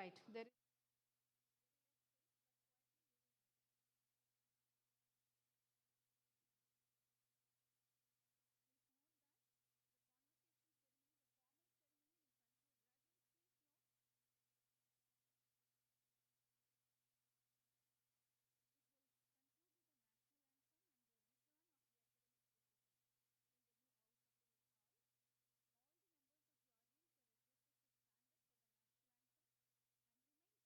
Right. There is very less space, but quietly we will move. Please note that the convocation ceremony, the formal ceremony will conclude. Graduates, please note. It will conclude with the national anthem and the return of the academic procession. In the new all-supplies hall, all the members of the audience are requested to stand up for the national anthem and remain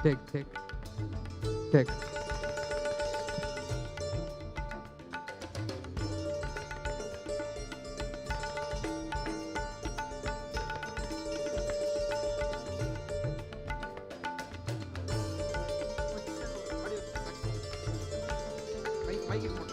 Check, check, check. Mic is not.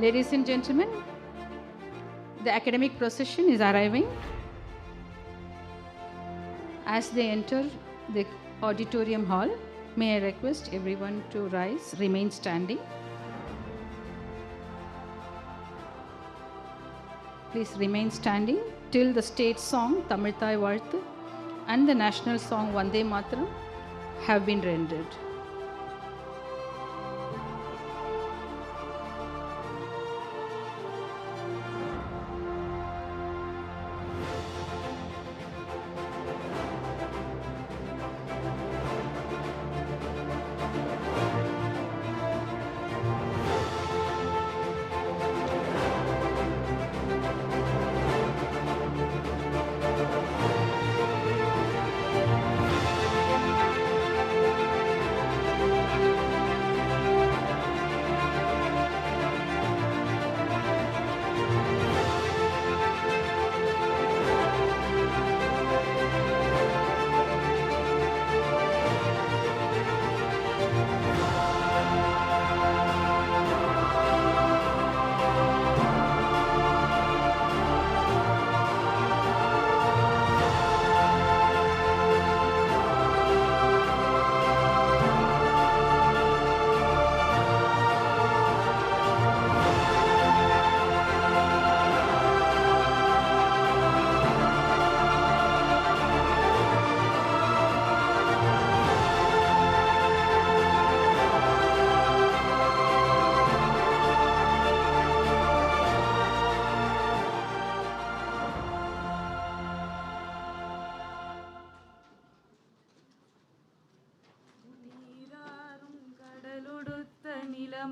Ladies and gentlemen, the academic procession is arriving. As they enter the auditorium hall, may I request everyone to rise, remain standing. Please remain standing till the state song Tamil Thai Varthu and the national song Vande Mataram have been rendered.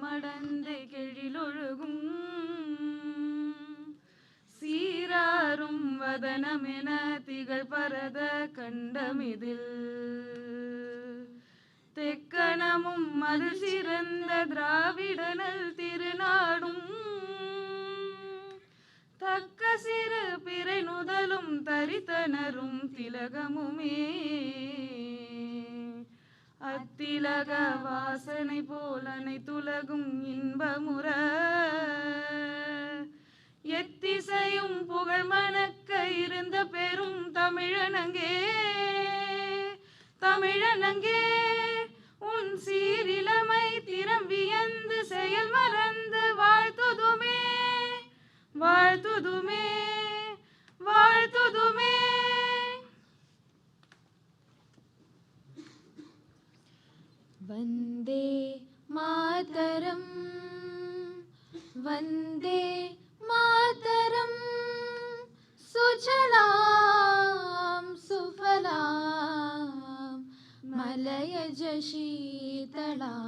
மடந்தை கெழிலொழுகும் சீராரும் வதனமென திகழ் பரத கண்டமிதில் தெக்கணமும் அது சிறந்த திராவிடனல் திருநாடும் தக்க சிறு பிறை நுதலும் தரித்தனரும் திலகமுமே அத்திலக வாசனை போல் அனைத்துலகும் இன்பமுற எத்திசையும் புகழ் மணக்க இருந்த பெரும் தமிழனங்கே தமிழனங்கே உன் சீரிலமை திறம் வியந்து செயல் மறந்து வாழ்த்துதுமே வாழ்த்துதுமே வாழ்த்துதுமே. वन्दे मातरम् वन्दे मातरम् सुजलां सुफलां मलयज शीतलां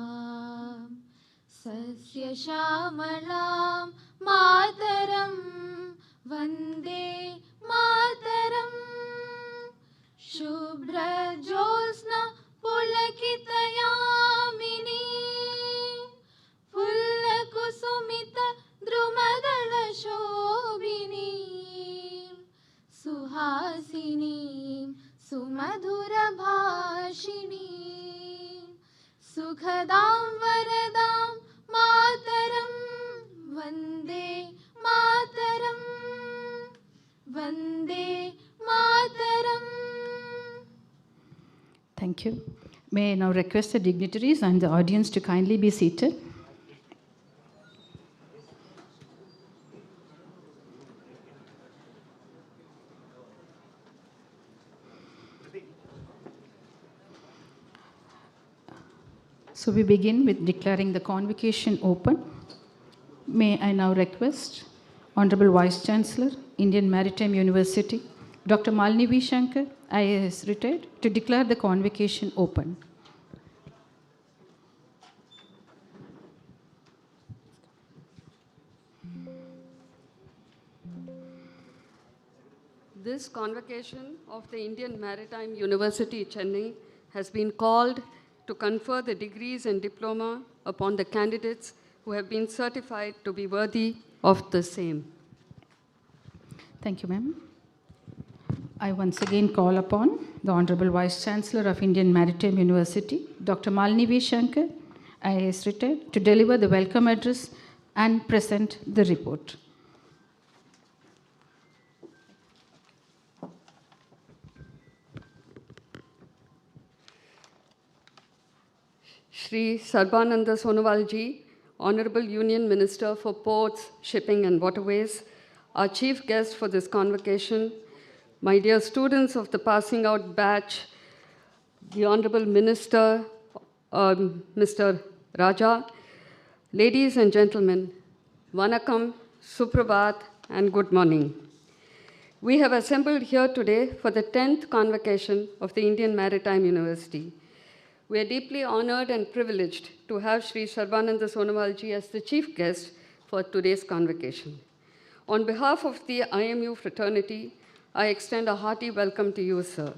सस्यश्यामलां मातरं वन्दे मातरम् शुभ्रज्योत्स्ना पुलकितयामिनी फुल्लकुसुमित द्रुमदलशोभिनी सुहासिनी सुमधुरभाषिणी सुखदां वरदां मातरं वन्दे मातरं Vande Mataram. Thank you. May I now request the dignitaries and the audience to kindly be seated. So we begin with declaring the convocation open. May I now request Honorable Vice Chancellor, Indian Maritime University, Dr. Malini V. Shankar, IAS retired, to declare the convocation open. This convocation of the Indian Maritime University, Chennai, has been called to confer the degrees and diploma upon the candidates who have been certified to be worthy of the same. Thank you, ma'am. I once again call upon the Honorable Vice Chancellor of Indian Maritime University, Dr. Malini V. Shankar, IAS retired, to deliver the welcome address and present the report. Shri Sarbananda Sonowal ji, Honorable Union Minister for Ports, Shipping and Waterways, our chief guest for this convocation, my dear students of the passing out batch, the Honorable Minister, Mr. Raja, ladies and gentlemen, Vanakkam, Suprabhat, and good morning. We have assembled here today for the 10th convocation of the Indian Maritime University. We are deeply honored and privileged to have Shri Sarbananda Sonowal ji as the chief guest for today's convocation. On behalf of the IMU fraternity, I extend a hearty welcome to you, sir.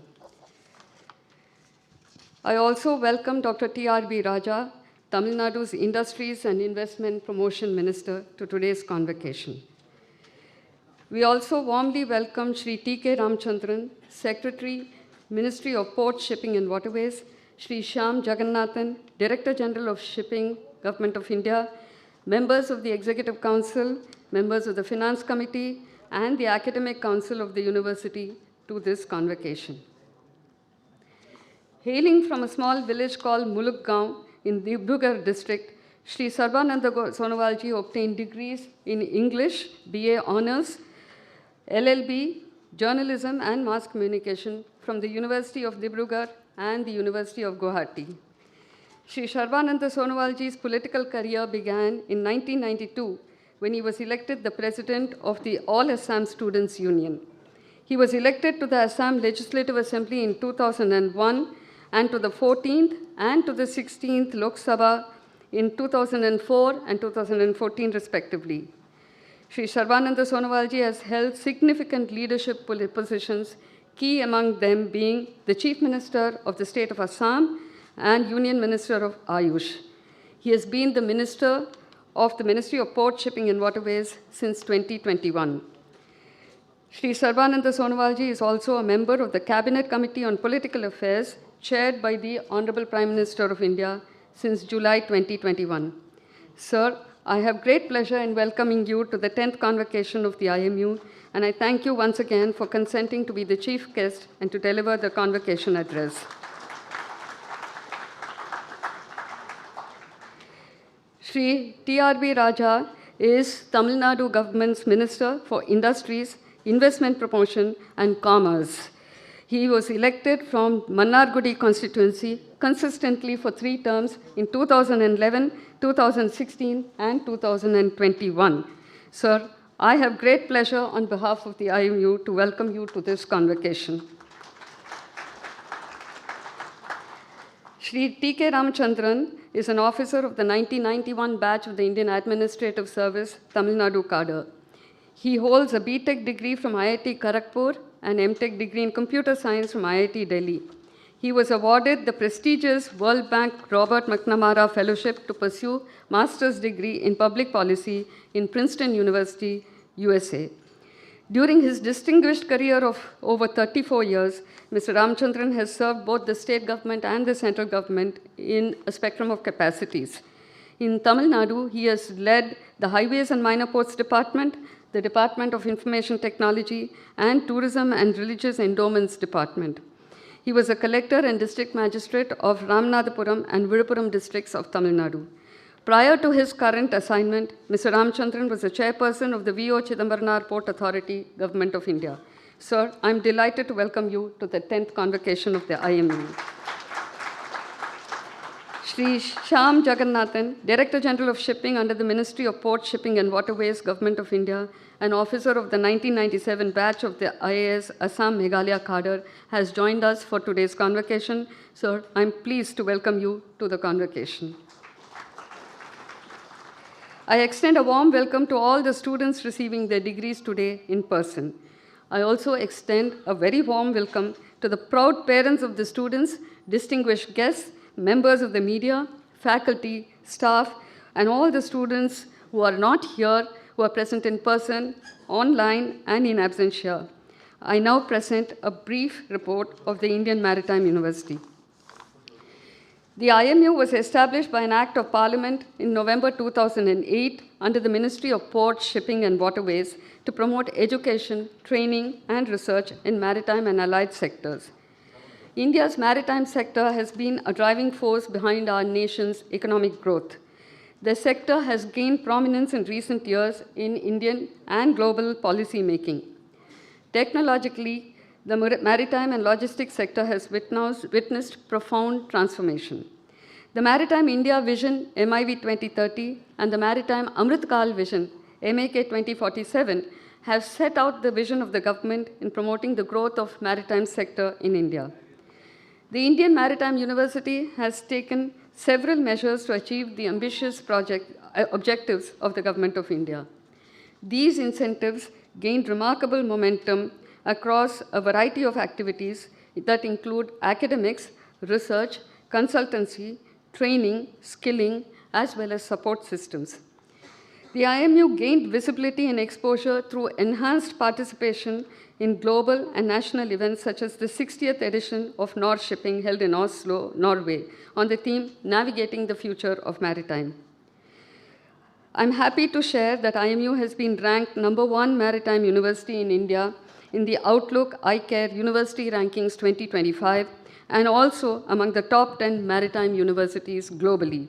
I also welcome Dr. T.R.B. Raja, Tamil Nadu's Industries and Investment Promotion Minister, to today's convocation. We also warmly welcome Shri T.K. Ramchandran, Secretary, Ministry of Ports, Shipping and Waterways, Shri Shyam Jagannathan, Director General of Shipping, Government of India, members of the Executive Council, members of the Finance Committee, and the Academic Council of the University to this convocation. Hailing from a small village called Mulukgaon in Dibrugarh district, Shri Sarbananda Sonowal ji obtained degrees in English, BA Honours, LLB, Journalism and Mass Communication from the University of Dibrugarh and the University of Guwahati. Shri Sarbananda Sonowal ji's political career began in 1992 when he was elected the president of the All Assam Students Union. He was elected to the Assam Legislative Assembly in 2001 and to the 14th and to the 16th Lok Sabha in 2004 and 2014 respectively. Shri Sarbananda Sonowal ji has held significant leadership positions, key among them being the Chief Minister of the State of Assam and Union Minister of Ayush. He has been the Minister of the Ministry of Port, Shipping and Waterways since 2021. Shri Sarbananda Sonowal ji is also a member of the Cabinet Committee on Political Affairs, chaired by the Honorable Prime Minister of India since July 2021. Sir, I have great pleasure in welcoming you to the 10th convocation of the IMU, and I thank you once again for consenting to be the chief guest and to deliver the convocation address. Shri T.R.B. Raja is Tamil Nadu government's Minister for Industries, Investment Promotion and Commerce. He was elected from Mannargudi constituency consistently for 3 terms in 2011, 2016 and 2021. Sir, I have great pleasure on behalf of the IMU to welcome you to this convocation. Shri T.K. Ramchandran is an officer of the 1991 batch of the Indian Administrative Service, Tamil Nadu cadre. He holds a B.Tech degree from IIT Kharagpur and M.Tech degree in Computer Science from IIT Delhi. He was awarded the prestigious World Bank Robert McNamara Fellowship to pursue master's degree in public policy in Princeton University, USA. During his distinguished career of over 34 years, Mr. Ramchandran has served both the state government and the central government in a spectrum of capacities. In Tamil Nadu, he has led the Highways and Minor Ports Department, the Department of Information Technology, and Tourism and Religious Endowments Department. He was a collector and district magistrate of Ramanathapuram and Viluppuram districts of Tamil Nadu. Prior to his current assignment, Mr. Ramchandran was the chairperson of the V.O. Chidambarnar Port Authority, Government of India. Sir, I'm delighted to welcome you to the 10th convocation of the IMU. Shri Shyam Jagannathan, Director General of Shipping under the Ministry of Port, Shipping and Waterways, Government of India, an officer of the 1997 batch of the IAS Assam Meghalaya cadre, has joined us for today's convocation. Sir, I'm pleased to welcome you to the convocation. I extend a warm welcome to all the students receiving their degrees today in person. I also extend a very warm welcome to the proud parents of the students, distinguished guests, members of the media, faculty, staff, and all the students who are not here, who are present in person, online, and in absentia. I now present a brief report of the Indian Maritime University. The IMU was established by an Act of Parliament in November 2008 under the Ministry of Ports, Shipping and Waterways to promote education, training, and research in maritime and allied sectors. India's maritime sector has been a driving force behind our nation's economic growth. The sector has gained prominence in recent years in Indian and global policy making. Technologically, the maritime and logistics sector has witnessed profound transformation. The Maritime India Vision, MIV 2030, and the Maritime Amritkal Vision, MAK 2047, have set out the vision of the government in promoting the growth of maritime sector in India. The Indian Maritime University has taken several measures to achieve the ambitious objectives of the Government of India. These incentives gained remarkable momentum across a variety of activities that include academics, research, consultancy, training, skilling, as well as support systems. The IMU gained visibility and exposure through enhanced participation in global and national events such as the 60th edition of North Shipping held in Oslo, Norway, on the theme Navigating the Future of Maritime. I'm happy to share that IMU has been ranked #1 maritime university in India in the Outlook iCare University Rankings 2025, and also among the top 10 maritime universities globally.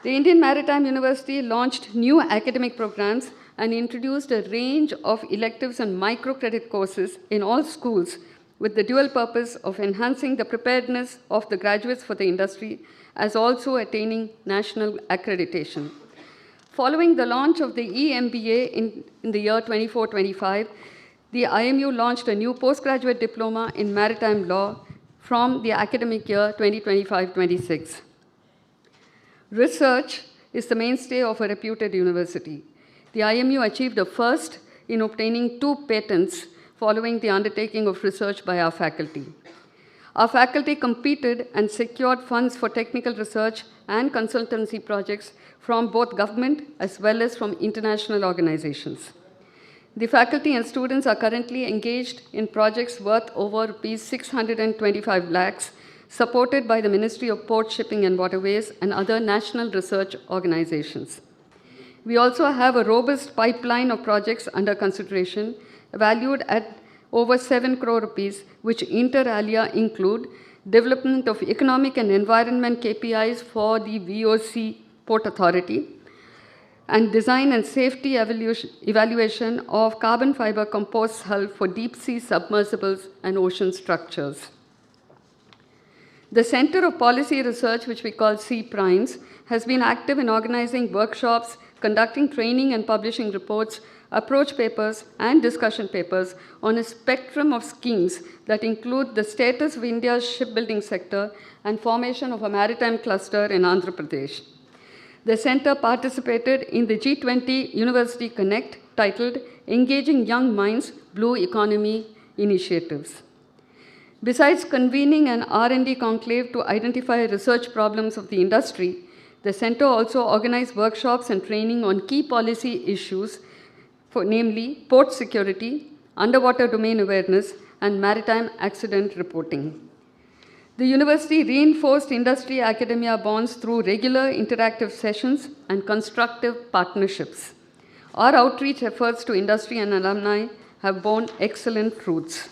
The Indian Maritime University launched new academic programs and introduced a range of electives and microcredit courses in all schools with the dual purpose of enhancing the preparedness of the graduates for the industry as also attaining national accreditation. Following the launch of the EMBA in the year 24-25, the IMU launched a new postgraduate diploma in maritime law from the academic year 2025-26. Research is the mainstay of a reputed university. The IMU achieved a first in obtaining 2 patents following the undertaking of research by our faculty. Our faculty competed and secured funds for technical research and consultancy projects from both government as well as from international organizations. The faculty and students are currently engaged in projects worth over Rs 625 lakhs, supported by the Ministry of Ports, Shipping and Waterways and other national research organizations. We also have a robust pipeline of projects under consideration, valued at over 7 crore rupees, which inter alia include development of economic and environment KPIs for the VOC Port Authority, and design and safety evaluation of carbon fiber compost hull for deep sea submersibles and ocean structures. The Center of Policy Research, which we call C-Primes, has been active in organizing workshops, conducting training and publishing reports, approach papers, and discussion papers on a spectrum of schemes that include the status of India's shipbuilding sector and formation of a maritime cluster in Andhra Pradesh. The center participated in the G20 University Connect titled Engaging Young Minds, Blue Economy Initiatives. Besides convening an R&D conclave to identify research problems of the industry, the center also organized workshops and training on key policy issues, namely port security, underwater domain awareness, and maritime accident reporting. The university reinforced industry-academia bonds through regular interactive sessions and constructive partnerships. Our outreach efforts to industry and alumni have borne excellent fruits.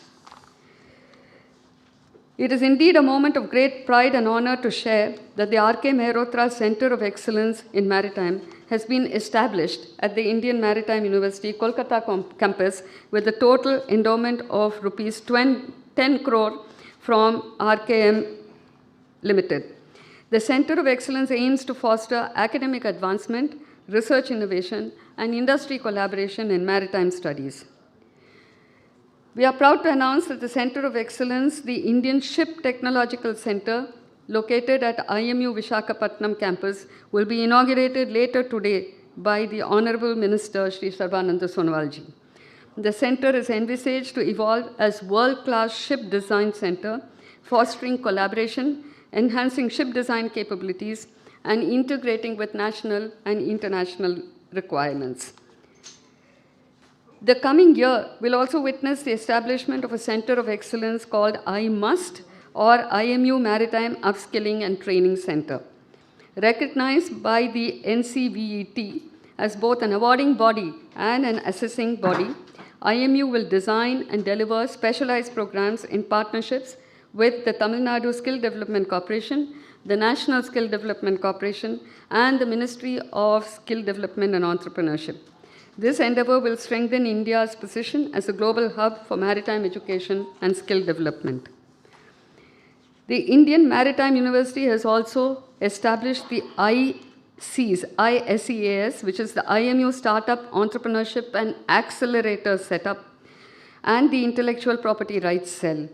It is indeed a moment of great pride and honor to share that the R.K. Mehrotra Center of Excellence in Maritime has been established at the Indian Maritime University, Kolkata campus with a total endowment of rupees 10 crore from RKM Limited. The Center of Excellence aims to foster academic advancement, research innovation, and industry collaboration in maritime studies. We are proud to announce that the Center of Excellence, the Indian Ship Technological Center, located at IMU Visakhapatnam campus, will be inaugurated later today by the Honorable Minister, Shri Sarbananda Sonowalji. The center is envisaged to evolve as world-class ship design center, fostering collaboration, enhancing ship design capabilities, and integrating with national and international requirements. The coming year will also witness the establishment of a center of excellence called I Must, or IMU Maritime Upskilling and Training Center. Recognized by the NCVET as both an awarding body and an assessing body, IMU will design and deliver specialized programs in partnerships with the Tamil Nadu Skill Development Corporation, the National Skill Development Corporation, and the Ministry of Skill Development and Entrepreneurship. This endeavor will strengthen India's position as a global hub for maritime education and skill development. The Indian Maritime University has also established the ISEAS, which is the IMU Startup Entrepreneurship and Accelerator Setup, and the Intellectual Property Rights Cell.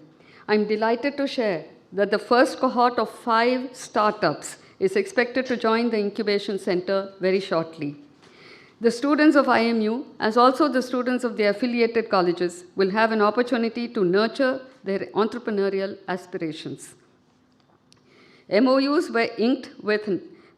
I'm delighted to share that the first cohort of 5 startups is expected to join the incubation center very shortly. The students of IMU, as also the students of the affiliated colleges, will have an opportunity to nurture their entrepreneurial aspirations. MOUs were inked with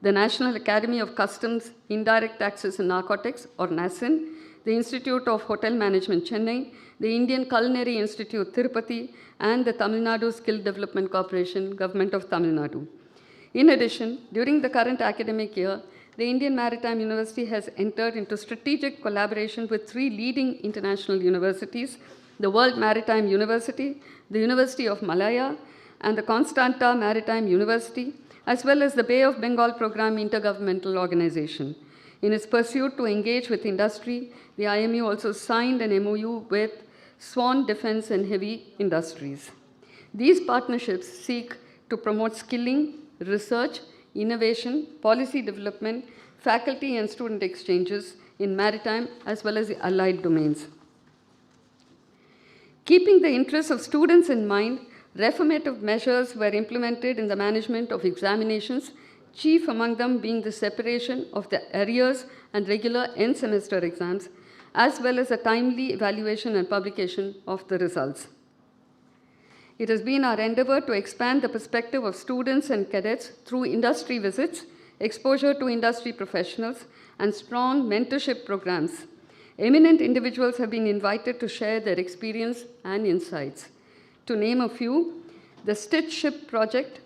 the National Academy of Customs, Indirect Taxes and Narcotics, or NACIN, the Institute of Hotel Management, Chennai, the Indian Culinary Institute, Tirupati, and the Tamil Nadu Skill Development Corporation, Government of Tamil Nadu. In addition, during the current academic year, the Indian Maritime University has entered into strategic collaboration with 3 leading international universities, the World Maritime University, the University of Malaya, and the Constanta Maritime University, as well as the Bay of Bengal Program Intergovernmental Organization. In its pursuit to engage with industry, the IMU also signed an MOU with Swan Defense and Heavy Industries. These partnerships seek to promote skilling, research, innovation, policy development, faculty and student exchanges in maritime as well as the allied domains. Keeping the interests of students in mind, reformative measures were implemented in the management of examinations, chief among them being the separation of the arrears and regular end semester exams, as well as a timely evaluation and publication of the results. It has been our endeavor to expand the perspective of students and cadets through industry visits, exposure to industry professionals, and strong mentorship programs. Eminent individuals have been invited to share their experience and insights. To name a few, the Stitch Ship project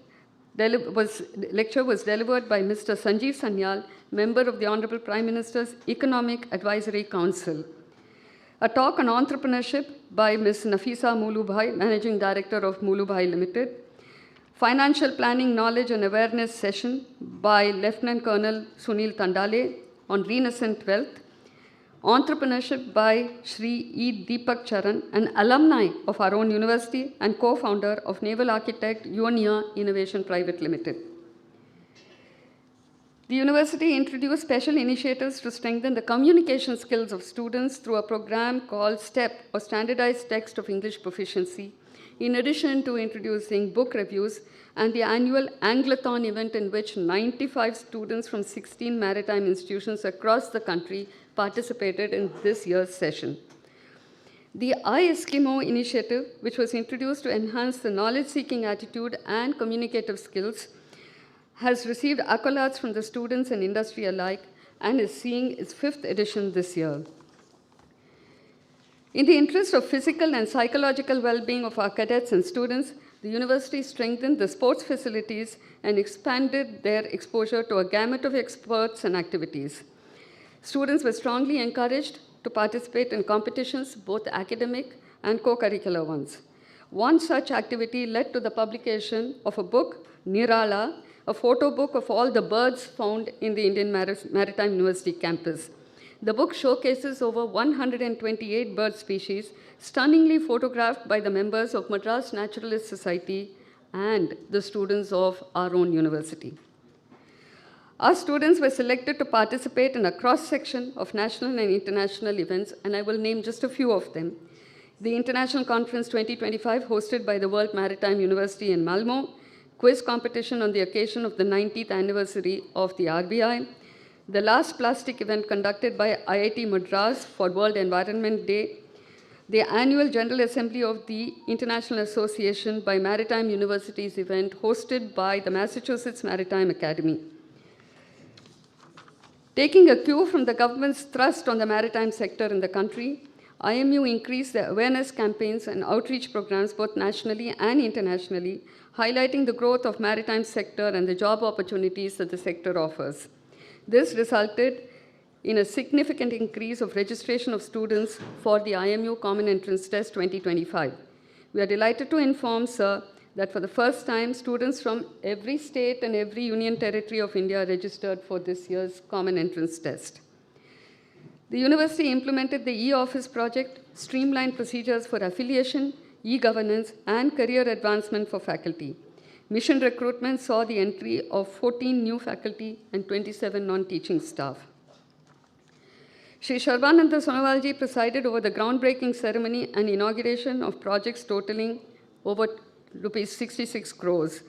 lecture was delivered by Mr. Sanjeev Sanyal, member of the Honorable Prime Minister's Economic Advisory Council. A talk on entrepreneurship by Ms. Nafisa Mulubhai, Managing Director of Mulubhai Limited. Financial planning knowledge and awareness session by Lieutenant Colonel Sunil Tandale on renascent wealth. Entrepreneurship by Shri E. Deepak Charan, an alumni of our own university and co-founder of Naval Architect Ionia Innovation Private Limited. The university introduced special initiatives to strengthen the communication skills of students through a program called STEP, or Standardized Text of English Proficiency, in addition to introducing book reviews and the annual Anglothon event in which 95 students from 16 maritime institutions across the country participated in this year's session. The iEskimo initiative, which was introduced to enhance the knowledge-seeking attitude and communicative skills, has received accolades from the students and industry alike and is seeing its 5th edition this year. In the interest of physical and psychological well-being of our cadets and students, the university strengthened the sports facilities and expanded their exposure to a gamut of experts and activities. Students were strongly encouraged to participate in competitions, both academic and co-curricular ones. One such activity led to the publication of a book, Nirala, a photo book of all the birds found in the Indian Maritime University campus. The book showcases over 128 bird species, stunningly photographed by the members of Madras Naturalist Society and the students of our own university. Our students were selected to participate in a cross-section of national and international events, and I will name just a few of them. The International Conference 2025, hosted by the World Maritime University in Malmo, quiz competition on the occasion of the 90th anniversary of the RBI, the last plastic event conducted by IIT Madras for World Environment Day, the annual General Assembly of the International Association by Maritime Universities event hosted by the Massachusetts Maritime Academy. Taking a cue from the government's thrust on the maritime sector in the country, IMU increased the awareness campaigns and outreach programs both nationally and internationally, highlighting the growth of maritime sector and the job opportunities that the sector offers. This resulted in a significant increase of registration of students for the IMU Common Entrance Test 2025. We are delighted to inform, sir, that for the first time, students from every state and every union territory of India registered for this year's Common Entrance Test. The university implemented the e-office project, streamlined procedures for affiliation, e-governance, and career advancement for faculty. Mission recruitment saw the entry of 14 new faculty and 27 non-teaching staff. Shri Sarbananda Sonowalji presided over the groundbreaking ceremony and inauguration of projects totaling over Rs 66 crores.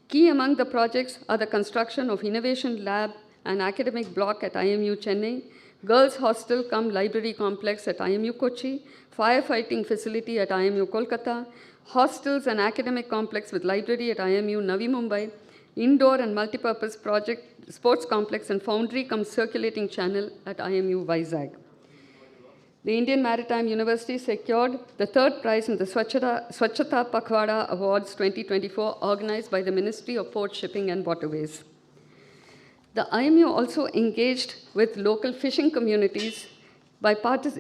Key among the projects are the construction of Innovation Lab and Academic Block at IMU Chennai, Girls Hostel cum Library Complex at IMU Kochi, Firefighting Facility at IMU Kolkata, Hostels and Academic Complex with Library at IMU Navi Mumbai, Indoor and Multipurpose Project Sports Complex and Foundry cum Circulating Channel at IMU Vizag. The Indian Maritime University secured the third prize in the Swachhata Pakhwada Awards 2024 organized by the Ministry of Port Shipping and Waterways. The IMU also engaged with local fishing communities by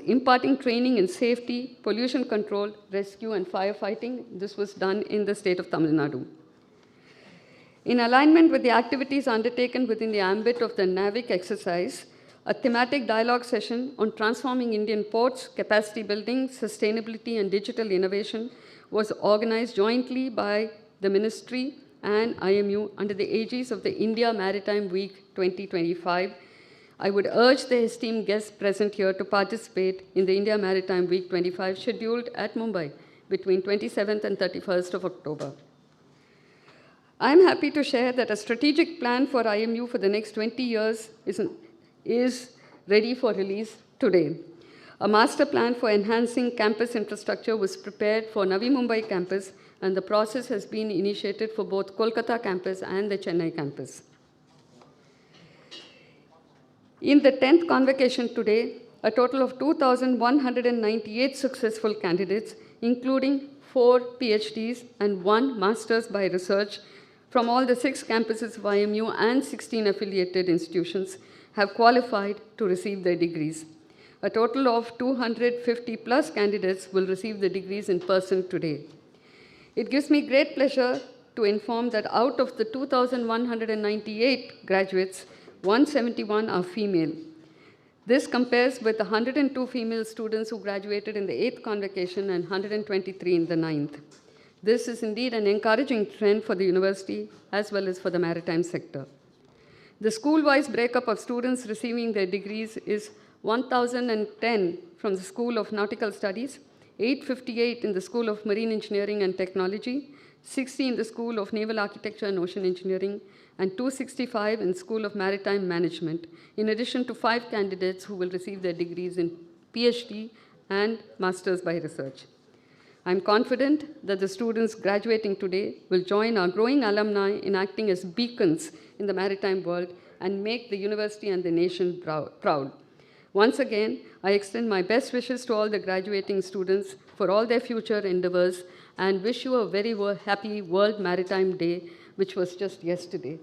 imparting training in safety, pollution control, rescue, and firefighting. This was done in the state of Tamil Nadu. In alignment with the activities undertaken within the ambit of the NAVIC exercise, a thematic dialogue session on transforming Indian ports, capacity building, sustainability, and digital innovation was organized jointly by the Ministry and IMU under the aegis of the India Maritime Week 2025. I would urge the esteemed guests present here to participate in the India Maritime Week 25 scheduled at Mumbai between 27th and 31st of October. I am happy to share that a strategic plan for IMU for the next 20 years is ready for release today. A master plan for enhancing campus infrastructure was prepared for Navi Mumbai campus, and the process has been initiated for both Kolkata campus and the Chennai campus. In the 10th convocation today, a total of 2,198 successful candidates, including 4 PhDs and 1 Masters by Research from all the 6 campuses of IMU and 16 affiliated institutions, have qualified to receive their degrees. A total of 250 plus candidates will receive the degrees in person today. It gives me great pleasure to inform that out of the 2,198 graduates, 171 are female. This compares with the 102 female students who graduated in the 8th convocation and 123 in the 9th. This is indeed an encouraging trend for the university as well as for the maritime sector. The school-wise breakup of students receiving their degrees is 1,010 from the School of Nautical Studies, 858 in the School of Marine Engineering and Technology, 60 in the School of Naval Architecture and Ocean Engineering, and 265 in the School of Maritime Management, in addition to 5 candidates who will receive their degrees in PhD and Masters by Research. I'm confident that the students graduating today will join our growing alumni in acting as beacons in the maritime world and make the university and the nation proud. Once again, I extend my best wishes to all the graduating students for all their future endeavors and wish you a very happy World Maritime Day, which was just yesterday.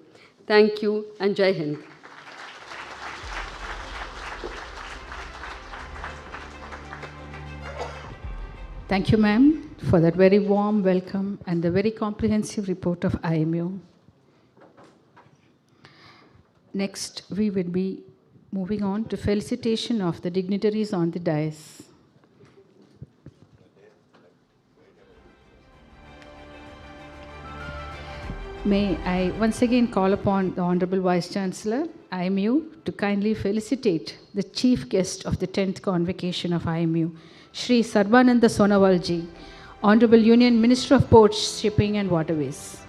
Thank you and Jai Hind. Thank you, ma'am, for that very warm welcome and the very comprehensive report of IMU. Next, we will be moving on to felicitation of the dignitaries on the dais. May I once again call upon the Honorable Vice Chancellor, IMU, to kindly felicitate the chief guest of the 10th convocation of IMU, Shri Sarbananda Sonowalji, Honorable Union Minister of Ports, Shipping and Waterways.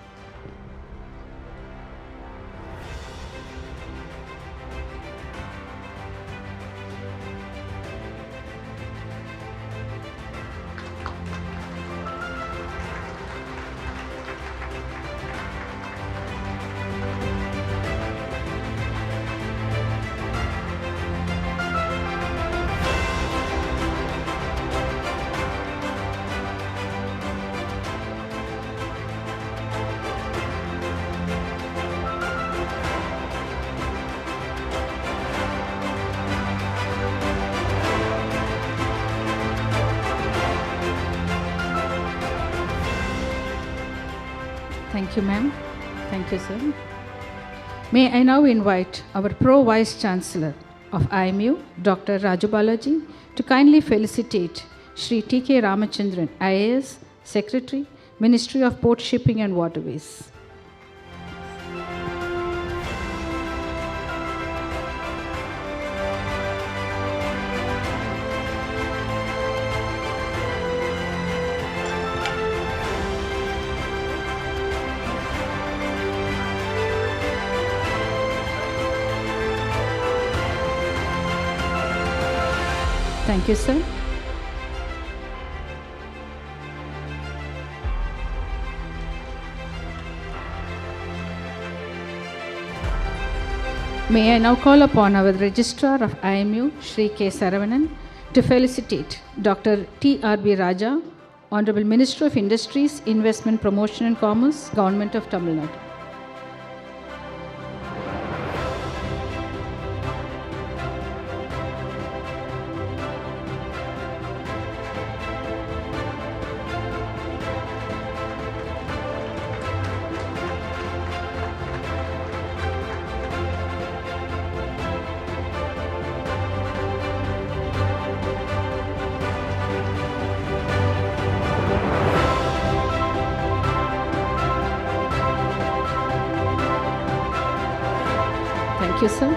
Thank you, ma'am. Thank you, sir. May I now invite our Pro Vice Chancellor of IMU, Dr. Raju Balaji, to kindly felicitate Shri T.K. Ramachandran, IAS, Secretary, Ministry of Port Shipping and Waterways. Thank you, sir. May I now call upon our Registrar of IMU, Shri K. Saravanan, to felicitate Dr. T. R. B. Raja, Honorable Minister of Industries, Investment, Promotion and Commerce, Government of Tamil Nadu. Thank you, sir.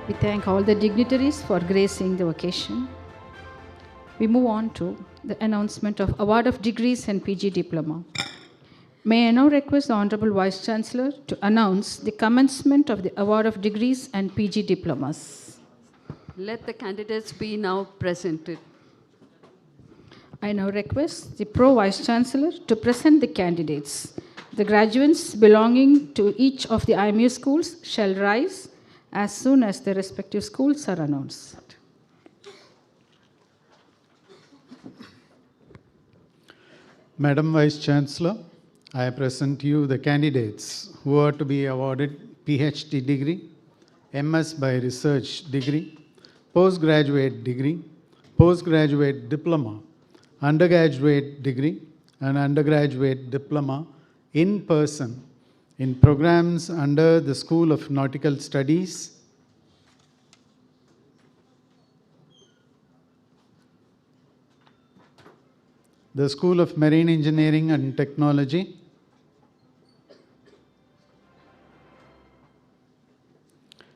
We thank all the dignitaries for gracing the occasion. We move on to the announcement of Award of Degrees and PG Diploma. May I now request the Honorable Vice Chancellor to announce the commencement of the Award of Degrees and PG Diplomas. Let the candidates be now presented. I now request the Pro Vice Chancellor to present the candidates. The graduates belonging to each of the IMU schools shall rise as soon as their respective schools are announced. Madam Vice Chancellor, I present to you the candidates who are to be awarded PhD degree, MS by Research degree, postgraduate degree, postgraduate diploma, undergraduate degree, and undergraduate diploma in person in programs under the School of Nautical Studies, the School of Marine Engineering and Technology,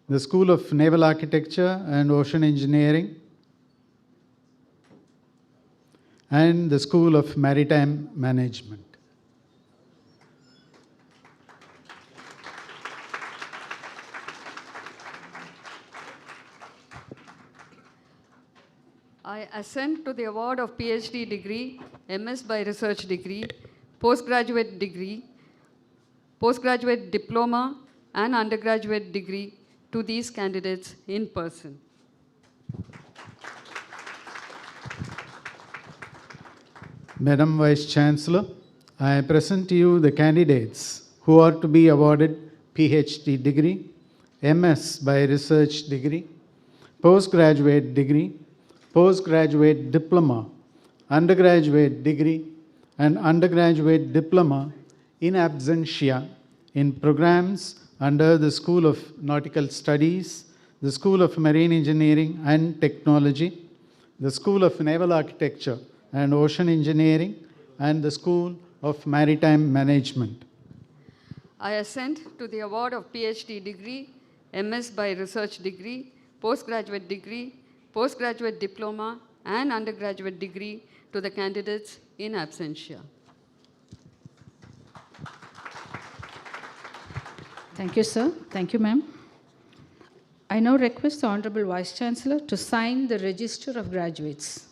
the School of Naval Architecture and Ocean Engineering, and the School of Maritime Management. I assent to the award of PhD degree, MS by Research degree, postgraduate degree, postgraduate diploma, and undergraduate degree to these candidates in person. Madam Vice Chancellor, I present to you the candidates who are to be awarded PhD degree, MS by Research degree, postgraduate degree, postgraduate diploma, undergraduate degree, and undergraduate diploma in absentia in programs under the School of Nautical Studies, the School of Marine Engineering and Technology, the School of Naval Architecture and Ocean Engineering, and the School of Maritime Management. I assent to the award of PhD degree, MS by Research degree, postgraduate degree, postgraduate diploma, and undergraduate degree to the candidates in absentia. Thank you, sir. Thank you, ma'am. I now request the Honorable Vice Chancellor to sign the Register of Graduates.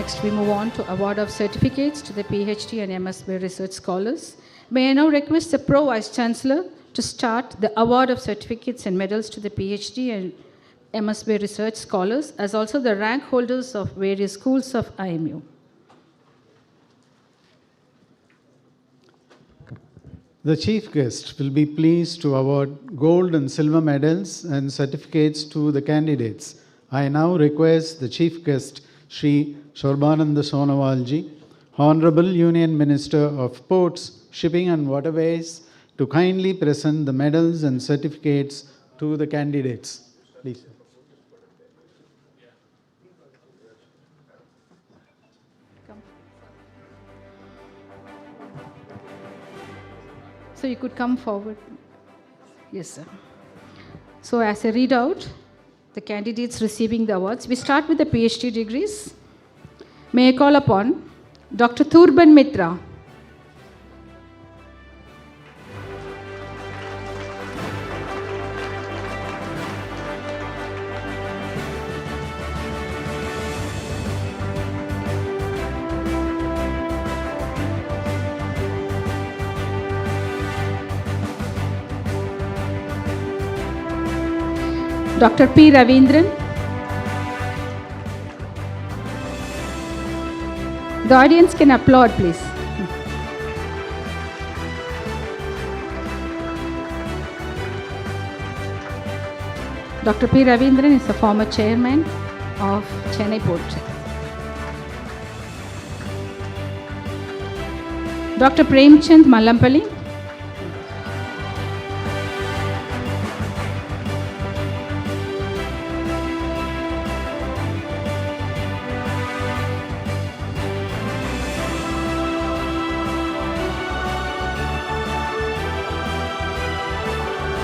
Next, we move on to award of certificates to the PhD and MSc research scholars. May I now request the Pro Vice Chancellor to start the award of certificates and medals to the PhD and MSc research scholars, as also the rank holders of various schools of IMU. The chief guest will be pleased to award gold and silver medals and certificates to the candidates. I now request the chief guest, Shri Shorbananda Sonowalji, Honorable Union Minister of Ports, Shipping and Waterways, to kindly present the medals and certificates to the candidates. Please. So you could come forward. Yes, sir. So as I read out the candidates receiving the awards, we start with the PhD degrees. May I call upon Dr. Thurban Mitra. Dr. P. Ravindran. The audience can applaud, please. Dr. P. Ravindran is the former chairman of Chennai Port. Dr. Premchand Mallampalli.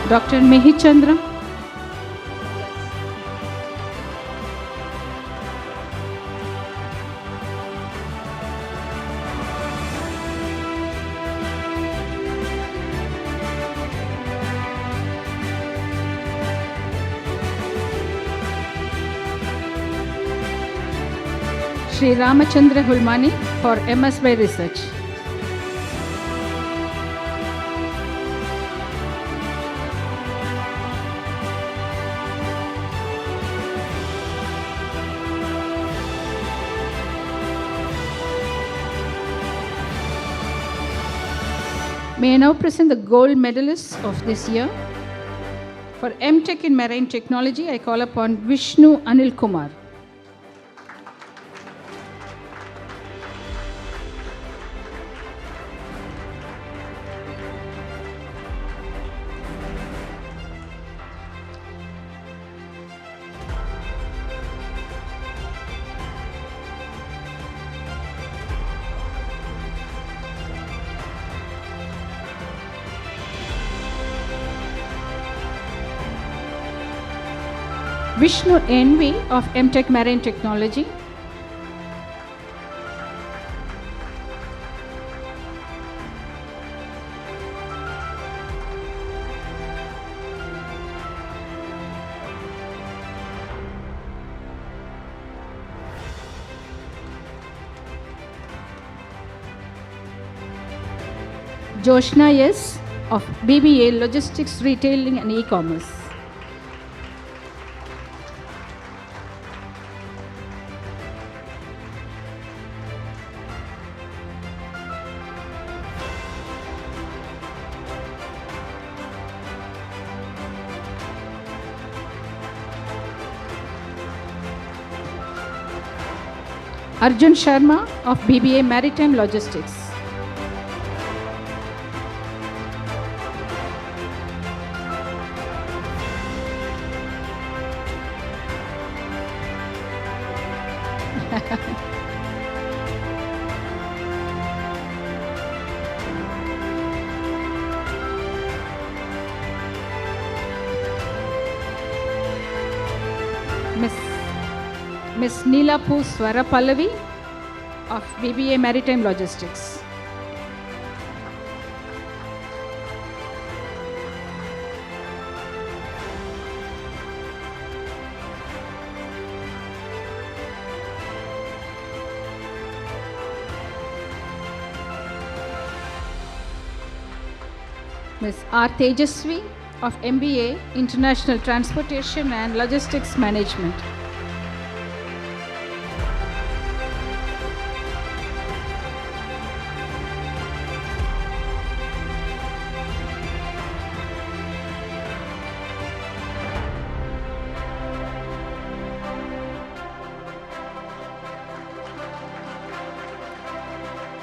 Dr. Mehichandra. Shri Ramachandra Hulmani for MS by Research. May I now present the gold medalists of this year. For MTech in Marine Technology, I call upon Vishnu Anil Kumar. Vishnu Envy of MTech Marine Technology. Joshna S of BBA Logistics, Retailing and E-Commerce. Arjun Sharma of BBA Maritime Logistics. Miss Neelapu Swara Pallavi of BBA Maritime Logistics. Ms. R. Tejaswi of MBA International Transportation and Logistics Management.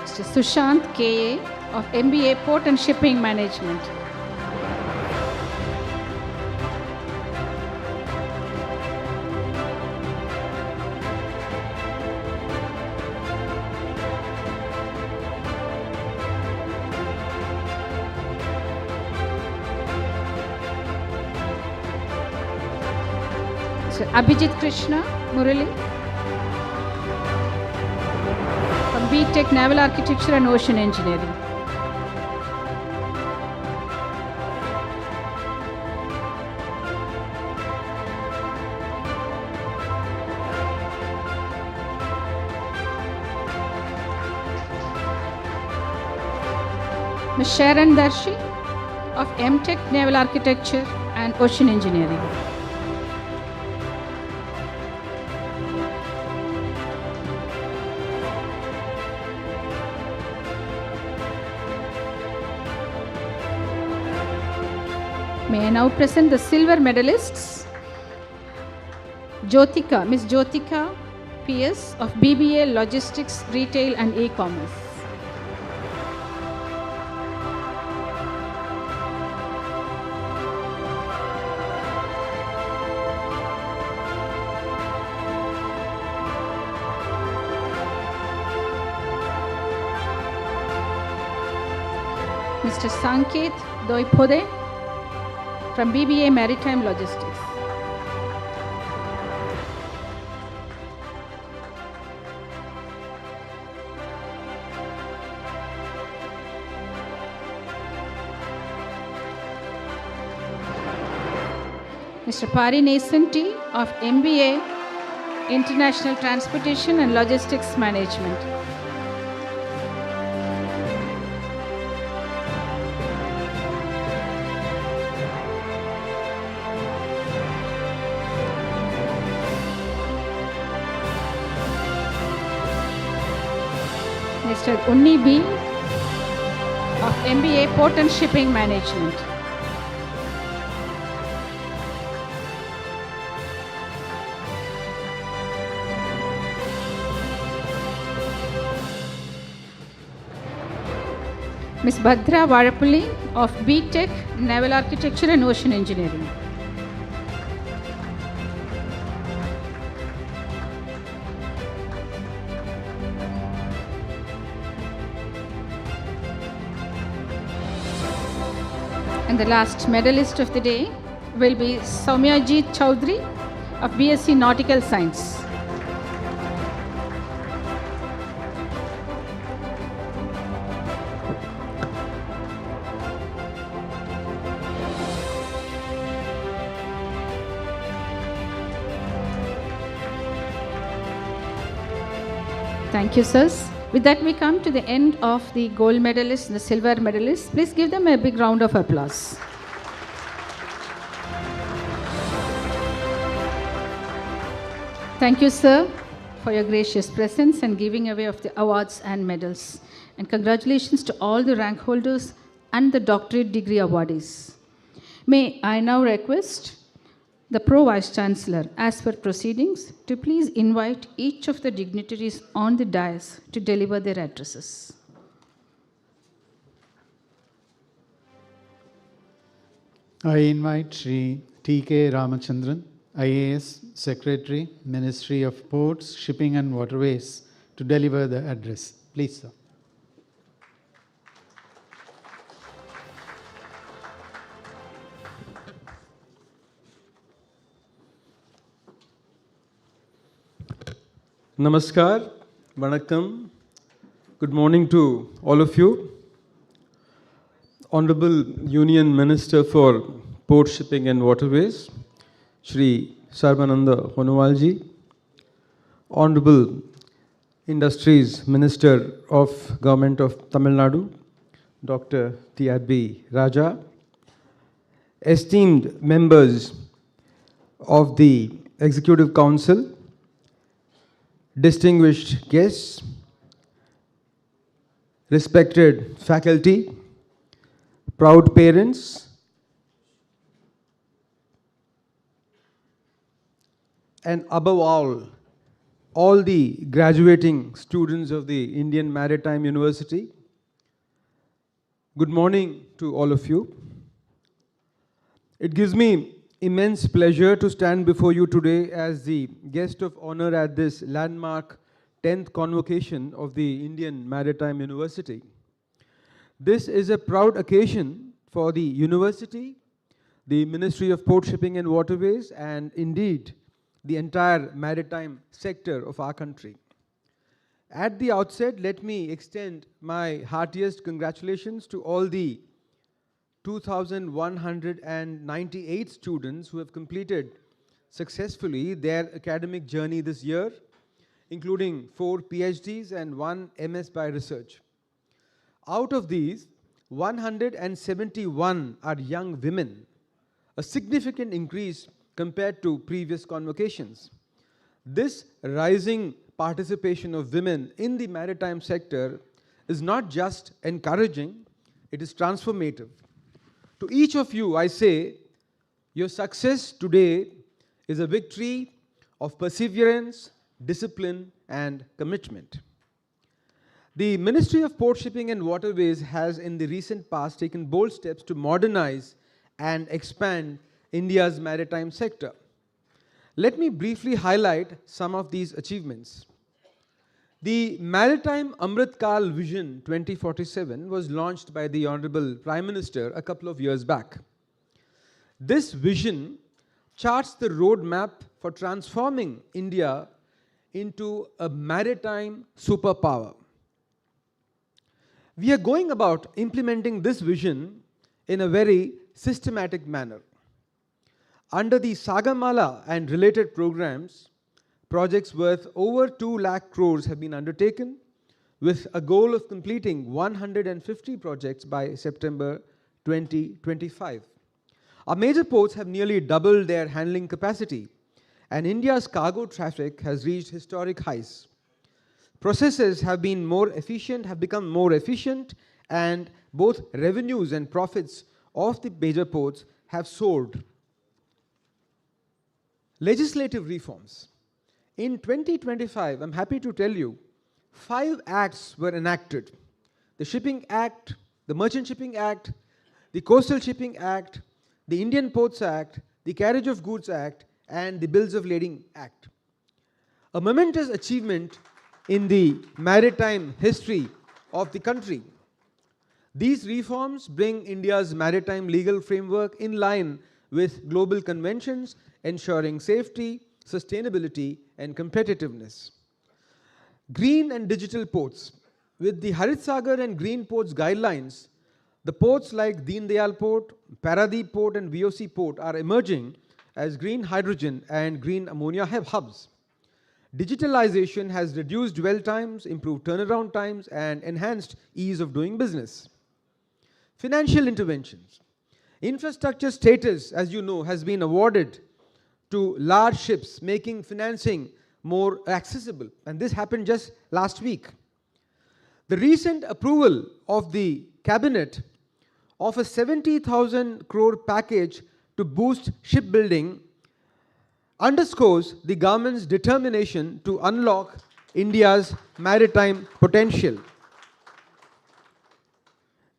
Mr. Sushant K.A. of MBA Port and Shipping Management. Mr. Abhijit Krishna Murali from B.Tech Naval Architecture and Ocean Engineering. Ms. Sharon Darshi of M.Tech Naval Architecture and Ocean Engineering. May I now present the silver medalists. Ms. Jyotika PS of BBA Logistics, Retail and E-Commerce. Mr. Sanket Doipode from BBA Maritime Logistics. Mr. Pari Nesanti of MBA International Transportation and Logistics Management. Mr. Unni B of MBA Port and Shipping Management. Ms. Bhadra Varapulli of B.Tech Naval Architecture and Ocean Engineering. And the last medalist of the day will be Soumyajit Chowdhury of BSc Nautical Science. Thank you, sirs. With that, we come to the end of the gold medalists and the silver medalists. Please give them a big round of applause. Thank you, sir, for your gracious presence and giving away of the awards and medals. And congratulations to all the rank holders and the doctorate degree awardees. May I now request the Pro Vice Chancellor, as per proceedings, to please invite each of the dignitaries on the dais to deliver their addresses. I invite Shri T.K. Ramachandran, IAS Secretary, Ministry of Ports, Shipping and Waterways, to deliver the address. Please, sir. Namaskar, Vanakkam, good morning to all of you. Honorable Union Minister for Port Shipping and Waterways, Shri Sarbananda Honuwalji, Honorable Industries Minister of Government of Tamil Nadu, Dr. T.R.B. Raja, esteemed members of the Executive Council, distinguished guests, respected faculty, proud parents, and above all the graduating students of the Indian Maritime University, good morning to all of you. It gives me immense pleasure to stand before you today as the guest of honor at this landmark 10th convocation of the Indian Maritime University. This is a proud occasion for the university, the Ministry of Port Shipping and Waterways, and indeed the entire maritime sector of our country. At the outset, let me extend my heartiest congratulations to all the 2,198 students who have completed successfully their academic journey this year, including 4 PhDs and 1 MS by research. Out of these, 171 are young women, a significant increase compared to previous convocations. This rising participation of women in the maritime sector is not just encouraging, it is transformative. To each of you, I say, your success today is a victory of perseverance, discipline, and commitment. The Ministry of Port Shipping and Waterways has in the recent past taken bold steps to modernize and expand India's maritime sector. Let me briefly highlight some of these achievements. The Maritime Amrit Kal Vision 2047 was launched by the Honorable Prime Minister a couple of years back. This vision charts the roadmap for transforming India into a maritime superpower. We are going about implementing this vision in a very systematic manner. Under the Sagamala and related programs, projects worth over 2 lakh crores have been undertaken with a goal of completing 150 projects by September 2025. Our major ports have nearly doubled their handling capacity, and India's cargo traffic has reached historic highs. Processes have become more efficient, and both revenues and profits of the major ports have soared. Legislative reforms. In 2025, I'm happy to tell you, 5 acts were enacted. The Shipping Act, the Merchant Shipping Act, the Coastal Shipping Act, the Indian Ports Act, the Carriage of Goods Act, and the Bills of Lading Act. A momentous achievement in the maritime history of the country. These reforms bring India's maritime legal framework in line with global conventions, ensuring safety, sustainability, and competitiveness. Green and digital ports. With the Harit Sagar and Green Ports guidelines, the ports like Deen Dayal Port, Paradeep Port, and VOC Port are emerging as green hydrogen and green ammonia hubs. Digitalization has reduced dwell times, improved turnaround times, and enhanced ease of doing business. Financial interventions. Infrastructure status, as you know, has been awarded to large ships, making financing more accessible, and this happened just last week. The recent approval of the cabinet of a 70,000 crore package to boost shipbuilding underscores the government's determination to unlock India's maritime potential.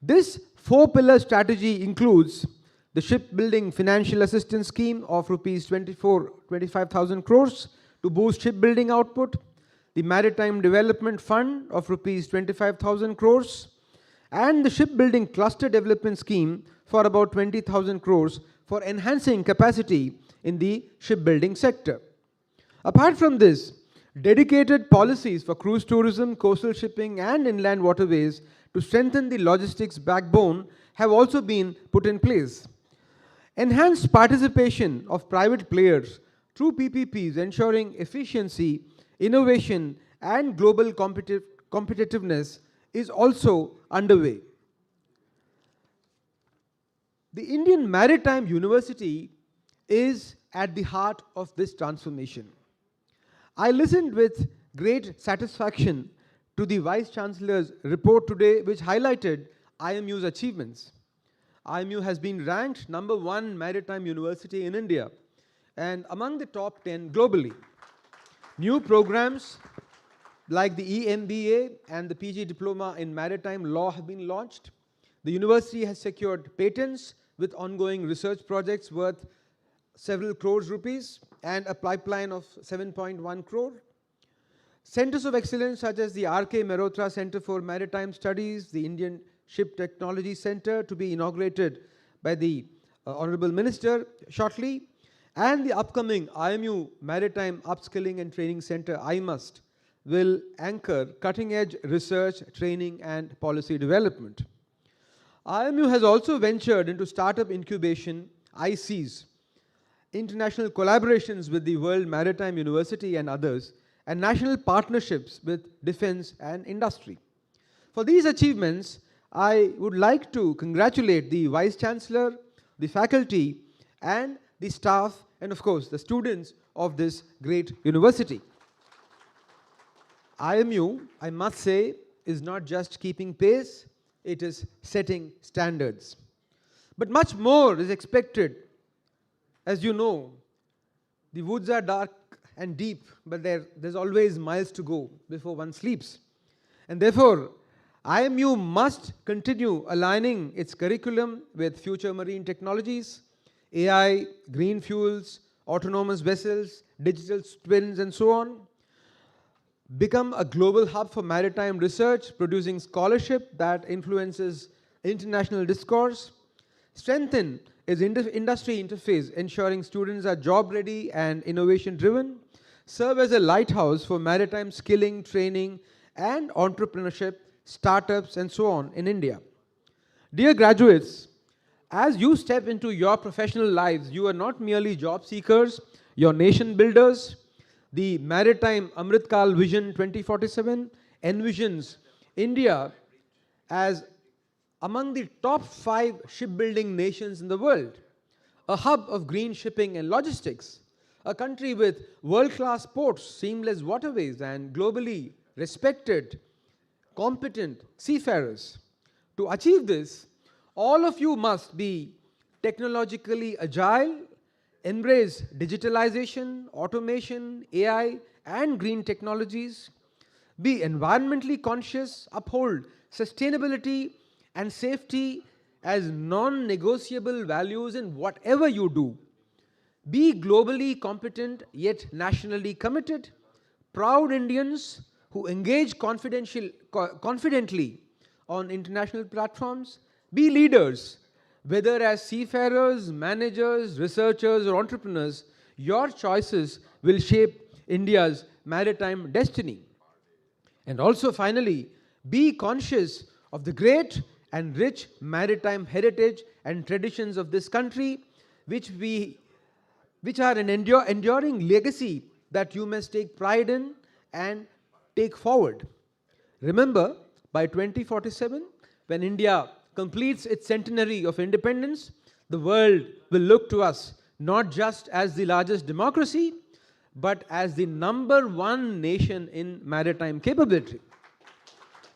This 4-pillar strategy includes the Shipbuilding Financial Assistance Scheme of rupees 25,000 crores to boost shipbuilding output, the Maritime Development Fund of rupees 25,000 crores, and the Shipbuilding Cluster Development Scheme for about 20,000 crores for enhancing capacity in the shipbuilding sector. Apart from this, dedicated policies for cruise tourism, coastal shipping, and inland waterways to strengthen the logistics backbone have also been put in place. Enhanced participation of private players through PPPs, ensuring efficiency, innovation, and global competitiveness is also underway. The Indian Maritime University is at the heart of this transformation. I listened with great satisfaction to the Vice Chancellor's report today, which highlighted IMU's achievements. IMU has been ranked #1 maritime university in India and among the top 10 globally. New programs like the EMBA and the PG Diploma in Maritime Law have been launched. The university has secured patents with ongoing research projects worth several crores rupees and a pipeline of 7.1 crore. Centers of excellence such as the R.K. Mehrotra Center for Maritime Studies, the Indian Ship Technology Center to be inaugurated by the Honorable Minister shortly, and the upcoming IMU Maritime Upskilling and Training Center, IMUST, will anchor cutting-edge research, training and policy development. IMU has also ventured into startup incubation, ICs, international collaborations with the World Maritime University and others, and national partnerships with defense and industry. For these achievements, I would like to congratulate the Vice Chancellor, the faculty, and the staff, and of course, the students of this great university. IMU, I must say, is not just keeping pace, it is setting standards. But much more is expected. As you know, the woods are dark and deep, but there's always miles to go before one sleeps. And therefore, IMU must continue aligning its curriculum with future marine technologies, AI, green fuels, autonomous vessels, digital twins, and so on. Become a global hub for maritime research, producing scholarship that influences international discourse. Strengthen its industry interface, ensuring students are job ready and innovation driven. Serve as a lighthouse for maritime skilling, training, and entrepreneurship, startups, and so on in India. Dear graduates, as you step into your professional lives, you are not merely job seekers, you're nation builders. The Maritime Amritkal Vision 2047 envisions India as among the top 5 shipbuilding nations in the world, a hub of green shipping and logistics, a country with world-class ports, seamless waterways, and globally respected, competent seafarers. To achieve this, all of you must be technologically agile, embrace digitalization, automation, AI, and green technologies, be environmentally conscious, uphold sustainability and safety as non-negotiable values in whatever you do. Be globally competent yet nationally committed, proud Indians who engage confidently on international platforms. Be leaders, whether as seafarers, managers, researchers, or entrepreneurs. Your choices will shape India's maritime destiny. And also finally, be conscious of the great and rich maritime heritage and traditions of this country, which are an enduring legacy that you must take pride in and take forward. Remember, by 2047, when India completes its centenary of independence, the world will look to us not just as the largest democracy, but as the #1 nation in maritime capability.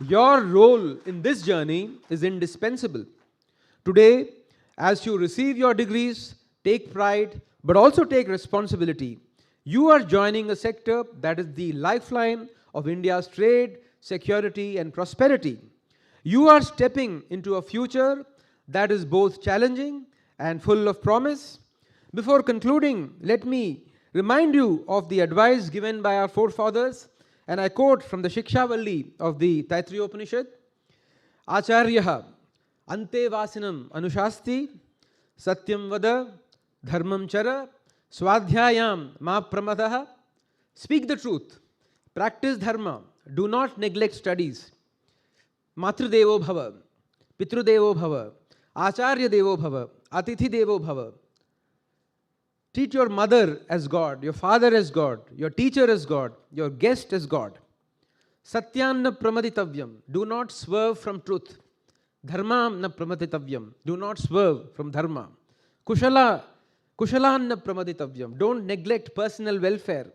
Your role in this journey is indispensable. Today, as you receive your degrees, take pride, but also take responsibility. You are joining a sector that is the lifeline of India's trade, security, and prosperity. You are stepping into a future that is both challenging and full of promise. Before concluding, let me remind you of the advice given by our forefathers, and I quote from the Shikshavalli of the Taittiriya Upanishad, Acharyaha ante vasinam anushasti satyam vada dharmam chara swadhyayam ma pramadaha. Speak the truth, practice dharma, do not neglect studies. Matrudevo bhava, pitrudevo bhava, acharya devo bhava, atithi devo bhava. Treat your mother as God, your father as God, your teacher as God, your guest as God. Satyanna pramaditavyam, do not swerve from truth. Dharmam na pramatitavyam. Do not swerve from dharma. Kushalan na pramaditavyam. Don't neglect personal welfare.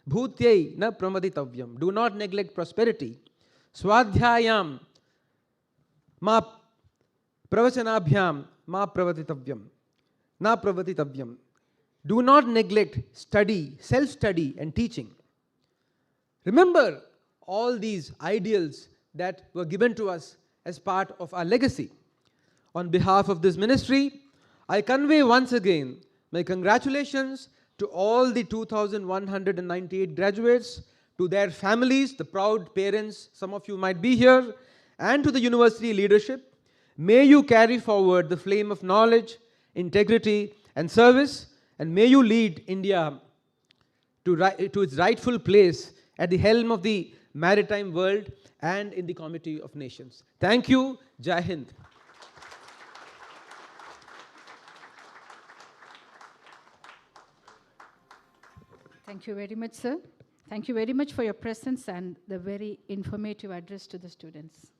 Bhutyai na pramaditavyam. Do not neglect prosperity. Swadhyayam ma pravachanabhyam ma pravatitavyam. Na pravatitavyam. Do not neglect study, self-study and teaching. Remember all these ideals that were given to us as part of our legacy. On behalf of this ministry, I convey once again my congratulations to all the 2,198 graduates, to their families, the proud parents, some of you might be here, and to the university leadership. May you carry forward the flame of knowledge, integrity, and service, and may you lead India to its rightful place at the helm of the maritime world and in the Committee of Nations. Thank you. Jai Hind. Thank you very much, sir. Thank you very much for your presence and the very informative address to the students.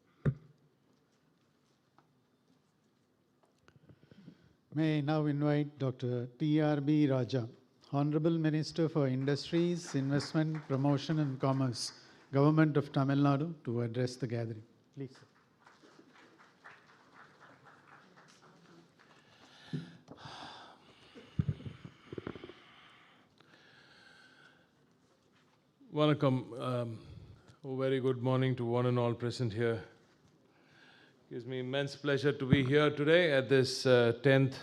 May I now invite Dr. T.R.B. Raja, Honorable Minister for Industries, Investment, Promotion and Commerce, Government of Tamil Nadu, to address the gathering. Please, sir. Vanakkam. Very good morning to one and all present here. It gives me immense pleasure to be here today at this 10th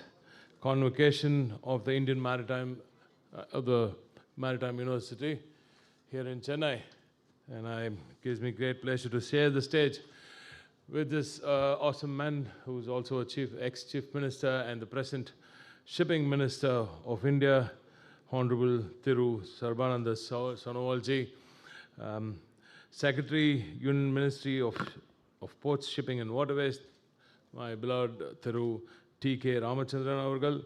Convocation of the Indian Maritime, of the Maritime University here in Chennai. And it gives me great pleasure to share the stage with this awesome man who's also a ex-Chief Minister and the present Shipping Minister of India, Honorable Thiru Sarbananda Sonowal ji, Secretary, Union Ministry of Ports, Shipping and Waterways, my beloved Thiru T.K. Ramachandran Avargal,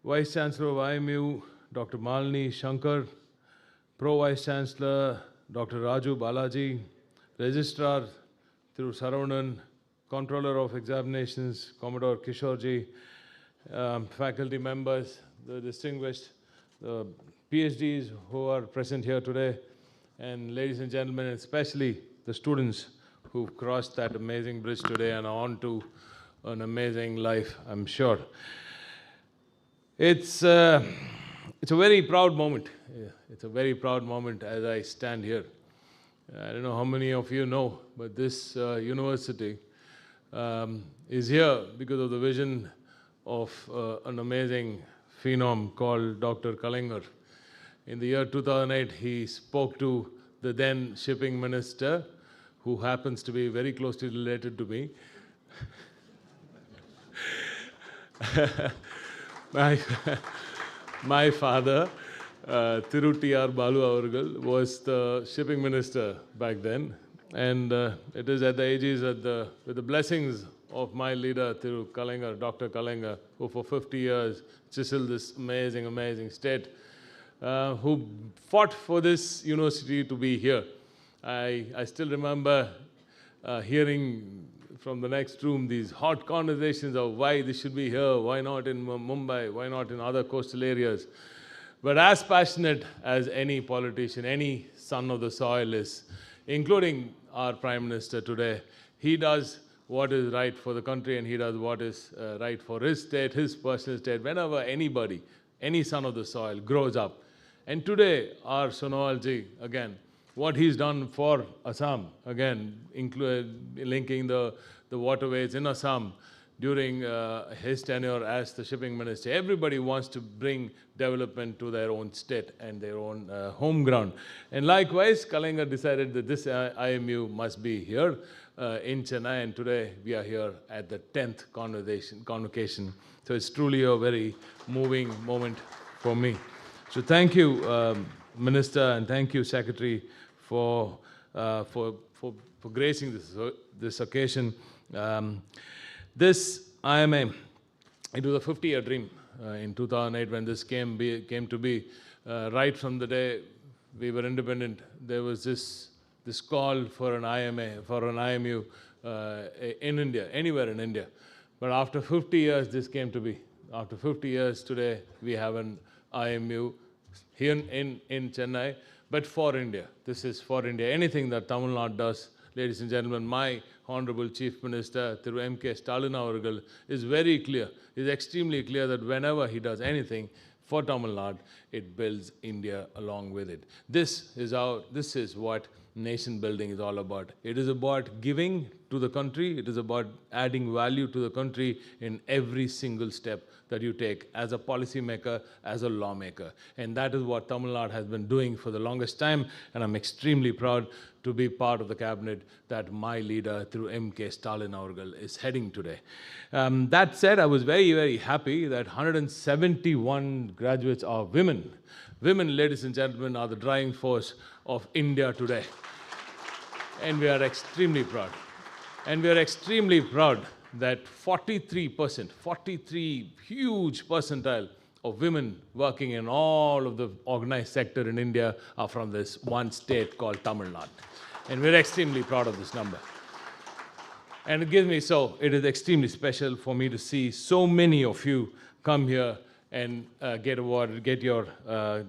Vice Chancellor of IMU, Dr. Malini Shankar, Pro Vice Chancellor, Dr. Raju Balaji, Registrar Thiru Saravanan, Controller of Examinations, Commodore Kishorji, faculty members, the distinguished PhDs who are present here today, and ladies and gentlemen, especially the students who've crossed that amazing bridge today and are on to an amazing life, I'm sure. It's a very proud moment. It's a very proud moment as I stand here. I don't know how many of you know, but this university is here because of the vision of an amazing phenom called Dr. Kalaignar. In the year 2008, he spoke to the then shipping minister, who happens to be very closely related to me. My father, Thiru T.R. Balu Avargal, was the shipping minister back then. And it is at the ages, with the blessings of my leader, Thiru Kalaignar, Dr. Kalaignar, who for 50 years chiseled this amazing, amazing state, who fought for this university to be here. I still remember hearing from the next room these hot conversations of why this should be here, why not in Mumbai, why not in other coastal areas. But as passionate as any politician, any son of the soil is, including our Prime Minister today, he does what is right for the country and he does what is right for his state, his personal state, whenever anybody, any son of the soil grows up. And today, our Sonowal ji, again, what he's done for Assam, again, linking the waterways in Assam during his tenure as the shipping minister. Everybody wants to bring development to their own state and their own home ground. And likewise, Kalaignar decided that this IMU must be here in Chennai, and today we are here at the 10th convocation. So it's truly a very moving moment for me. So thank you, Minister, and thank you, Secretary, for gracing this occasion. This IMA, it was a 50-year dream in 2008 when this came to be. Right from the day we were independent, there was this call for an IMA, for an IMU, in India, anywhere in India. But after 50 years, this came to be. After 50 years, today, we have an IMU here in Chennai, but for India. This is for India. Anything that Tamil Nadu does, ladies and gentlemen, my Honorable Chief Minister, Thiru M.K. Stalin Avargal, is very clear, is extremely clear that whenever he does anything for Tamil Nadu, it builds India along with it. This is what nation building is all about. It is about giving to the country. It is about adding value to the country in every single step that you take as a policymaker, as a lawmaker. And that is what Tamil Nadu has been doing for the longest time. And I'm extremely proud to be part of the cabinet that my leader, through M.K. Stalin Avargal, is heading today. That said, I was very, very happy that 171 graduates are women. Women, ladies and gentlemen, are the driving force of India today. And we are extremely proud. And we are extremely proud that 43 huge percentile of women working in all of the organized sector in India are from this one state called Tamil Nadu. And we're extremely proud of this number. And it is extremely special for me to see so many of you come here and get your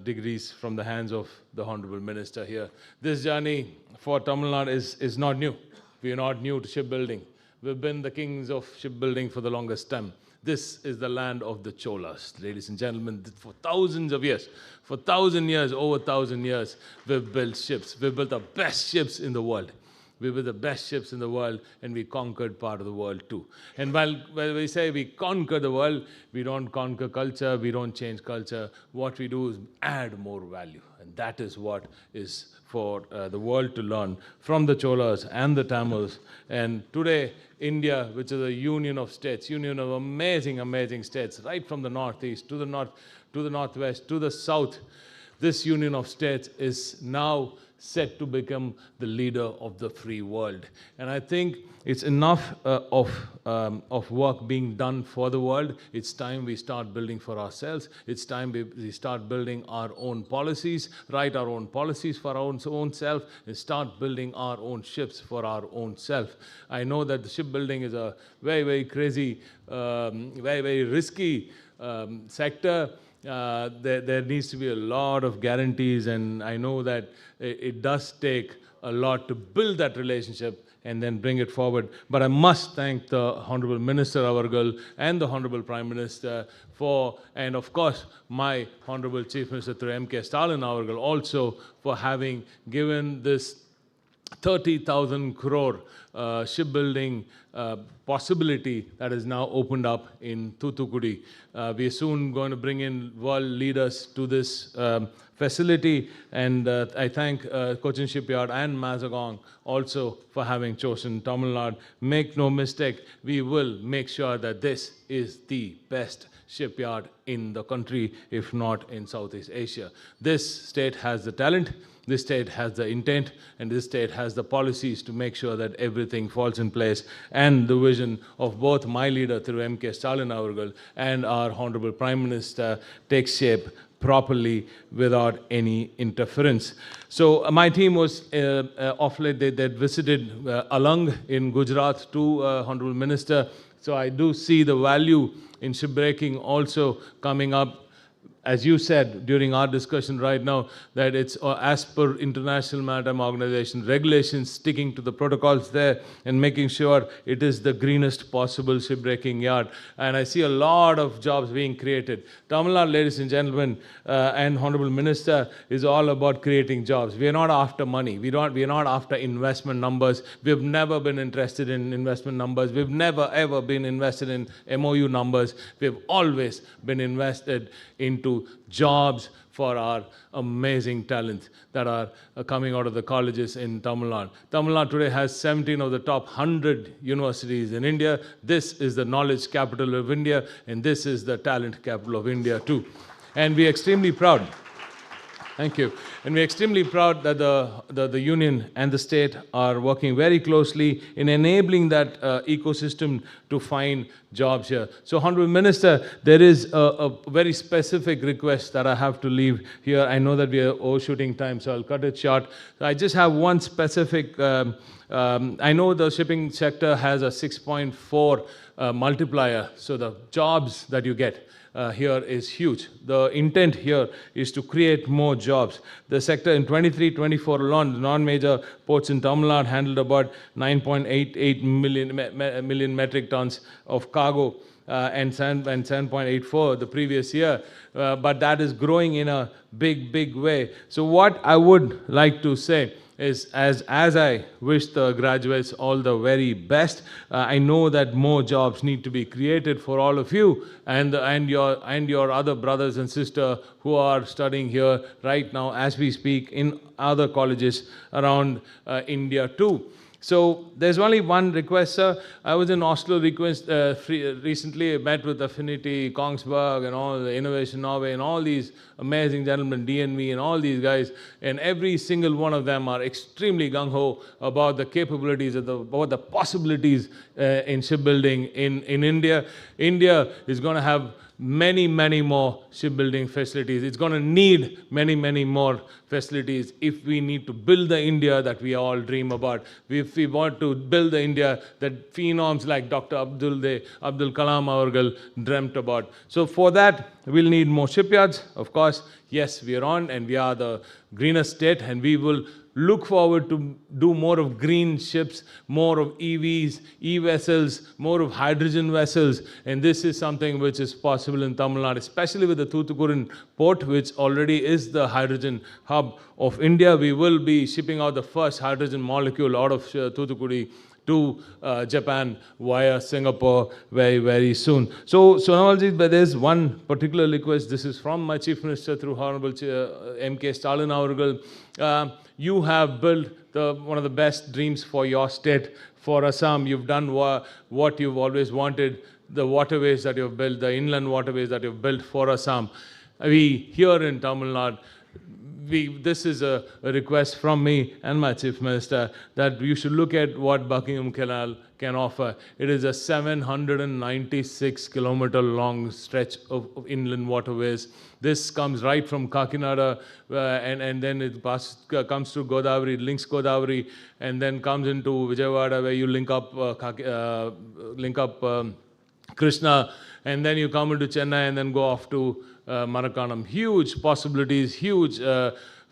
degrees from the hands of the Honorable Minister here. This journey for Tamil Nadu is not new. We are not new to shipbuilding. We've been the kings of shipbuilding for the longest time. This is the land of the Cholas, ladies and gentlemen. For thousands of years, over 1,000 years, we've built ships. We've built the best ships in the world. We were the best ships in the world, and we conquered part of the world too. And while we say we conquer the world, we don't conquer culture, we don't change culture. What we do is add more value. And that is what is for the world to learn from the Cholas and the Tamils. And today, India, which is a union of states, union of amazing, amazing states, right from the northeast to the north, to the northwest, to the south, this union of states is now set to become the leader of the free world. And I think it's enough of work being done for the world. It's time we start building for ourselves. It's time we start building our own policies, write our own policies for our own self, and start building our own ships for our own self. I know that the shipbuilding is a very, very crazy, very, very risky sector. There needs to be a lot of guarantees, and I know that it does take a lot to build that relationship and then bring it forward. But I must thank the Honorable Minister Avargal and the Honorable Prime Minister and of course, my Honorable Chief Minister through M.K. Stalin Avargal also for having given this 30,000 crore shipbuilding possibility that is now opened up in Thoothukudi. We are soon going to bring in world leaders to this facility, and I thank Cochin Shipyard and Mazagong also for having chosen Tamil Nadu. Make no mistake, we will make sure that this is the best shipyard in the country, if not in Southeast Asia. This state has the talent, this state has the intent, and this state has the policies to make sure that everything falls in place. And the vision of both my leader, through M.K. Stalin Avargal, and our Honorable Prime Minister takes shape properly without any interference. So my team was off late. They visited Alang in Gujarat to Honorable Minister. So I do see the value in shipbreaking also coming up. As you said during our discussion right now, that it's as per International Maritime Organization regulations, sticking to the protocols there and making sure it is the greenest possible shipbreaking yard. And I see a lot of jobs being created. Tamil Nadu, ladies and gentlemen, and Honorable Minister, is all about creating jobs. We are not after money. We are not after investment numbers. We've never been interested in investment numbers. We've never ever been invested in MOU numbers. We've always been invested into jobs for our amazing talents that are coming out of the colleges in Tamil Nadu. Tamil Nadu today has 17 of the top 100 universities in India. This is the knowledge capital of India, and this is the talent capital of India too. And we're extremely proud. Thank you. And we're extremely proud that the union and the state are working very closely in enabling that ecosystem to find jobs here. So, Honorable Minister, there is a very specific request that I have to leave here. I know that we are overshooting time, so I'll cut it short. I just have one specific I know the shipping sector has a 6.4 multiplier, so the jobs that you get here is huge. The intent here is to create more jobs. The sector in 23-24 alone, the non-major ports in Tamil Nadu handled about 9.88 million metric tons of cargo and 7.84 the previous year. But that is growing in a big way. So what I would like to say is, as I wish the graduates all the very best, I know that more jobs need to be created for all of you and your other brothers and sisters who are studying here right now as we speak in other colleges around India too. So there's only one request, sir. I was in Oslo recently. I met with Affinity, Kongsberg, and all the Innovation Norway, and all these amazing gentlemen, DNV, and all these guys. And every single one of them are extremely gung-ho about the capabilities, about the possibilities in shipbuilding in India. India is going to have many more shipbuilding facilities. It's going to need many more facilities if we need to build the India that we all dream about. If we want to build the India that phenoms like Dr. Abdul Kalam Avargal dreamt about. So for that, we'll need more shipyards. Of course, yes, we are on, and we are the greenest state, and we will look forward to do more of green ships, more of EVs, e-vessels, more of hydrogen vessels. And this is something which is possible in Tamil Nadu, especially with the Thoothukudi port, which already is the hydrogen hub of India. We will be shipping out the first hydrogen molecule out of Thoothukudi to Japan via Singapore very soon. So, Sonawalji, but there's one particular request. This is from my Chief Minister through Honorable M.K. Stalin Avargal. You have built one of the best dreams for your state, for Assam. You've done what you've always wanted, the waterways that you've built, the inland waterways that you've built for Assam. We here in Tamil Nadu, this is a request from me and my Chief Minister that you should look at what Buckingham Canal can offer. It is a 796 kilometer long stretch of inland waterways. This comes right from Kakinada and then it comes to Godavari, links Godavari, and then comes into Vijayawada where you link up Krishna, and then you come into Chennai and then go off to Marakanam. Huge possibilities, huge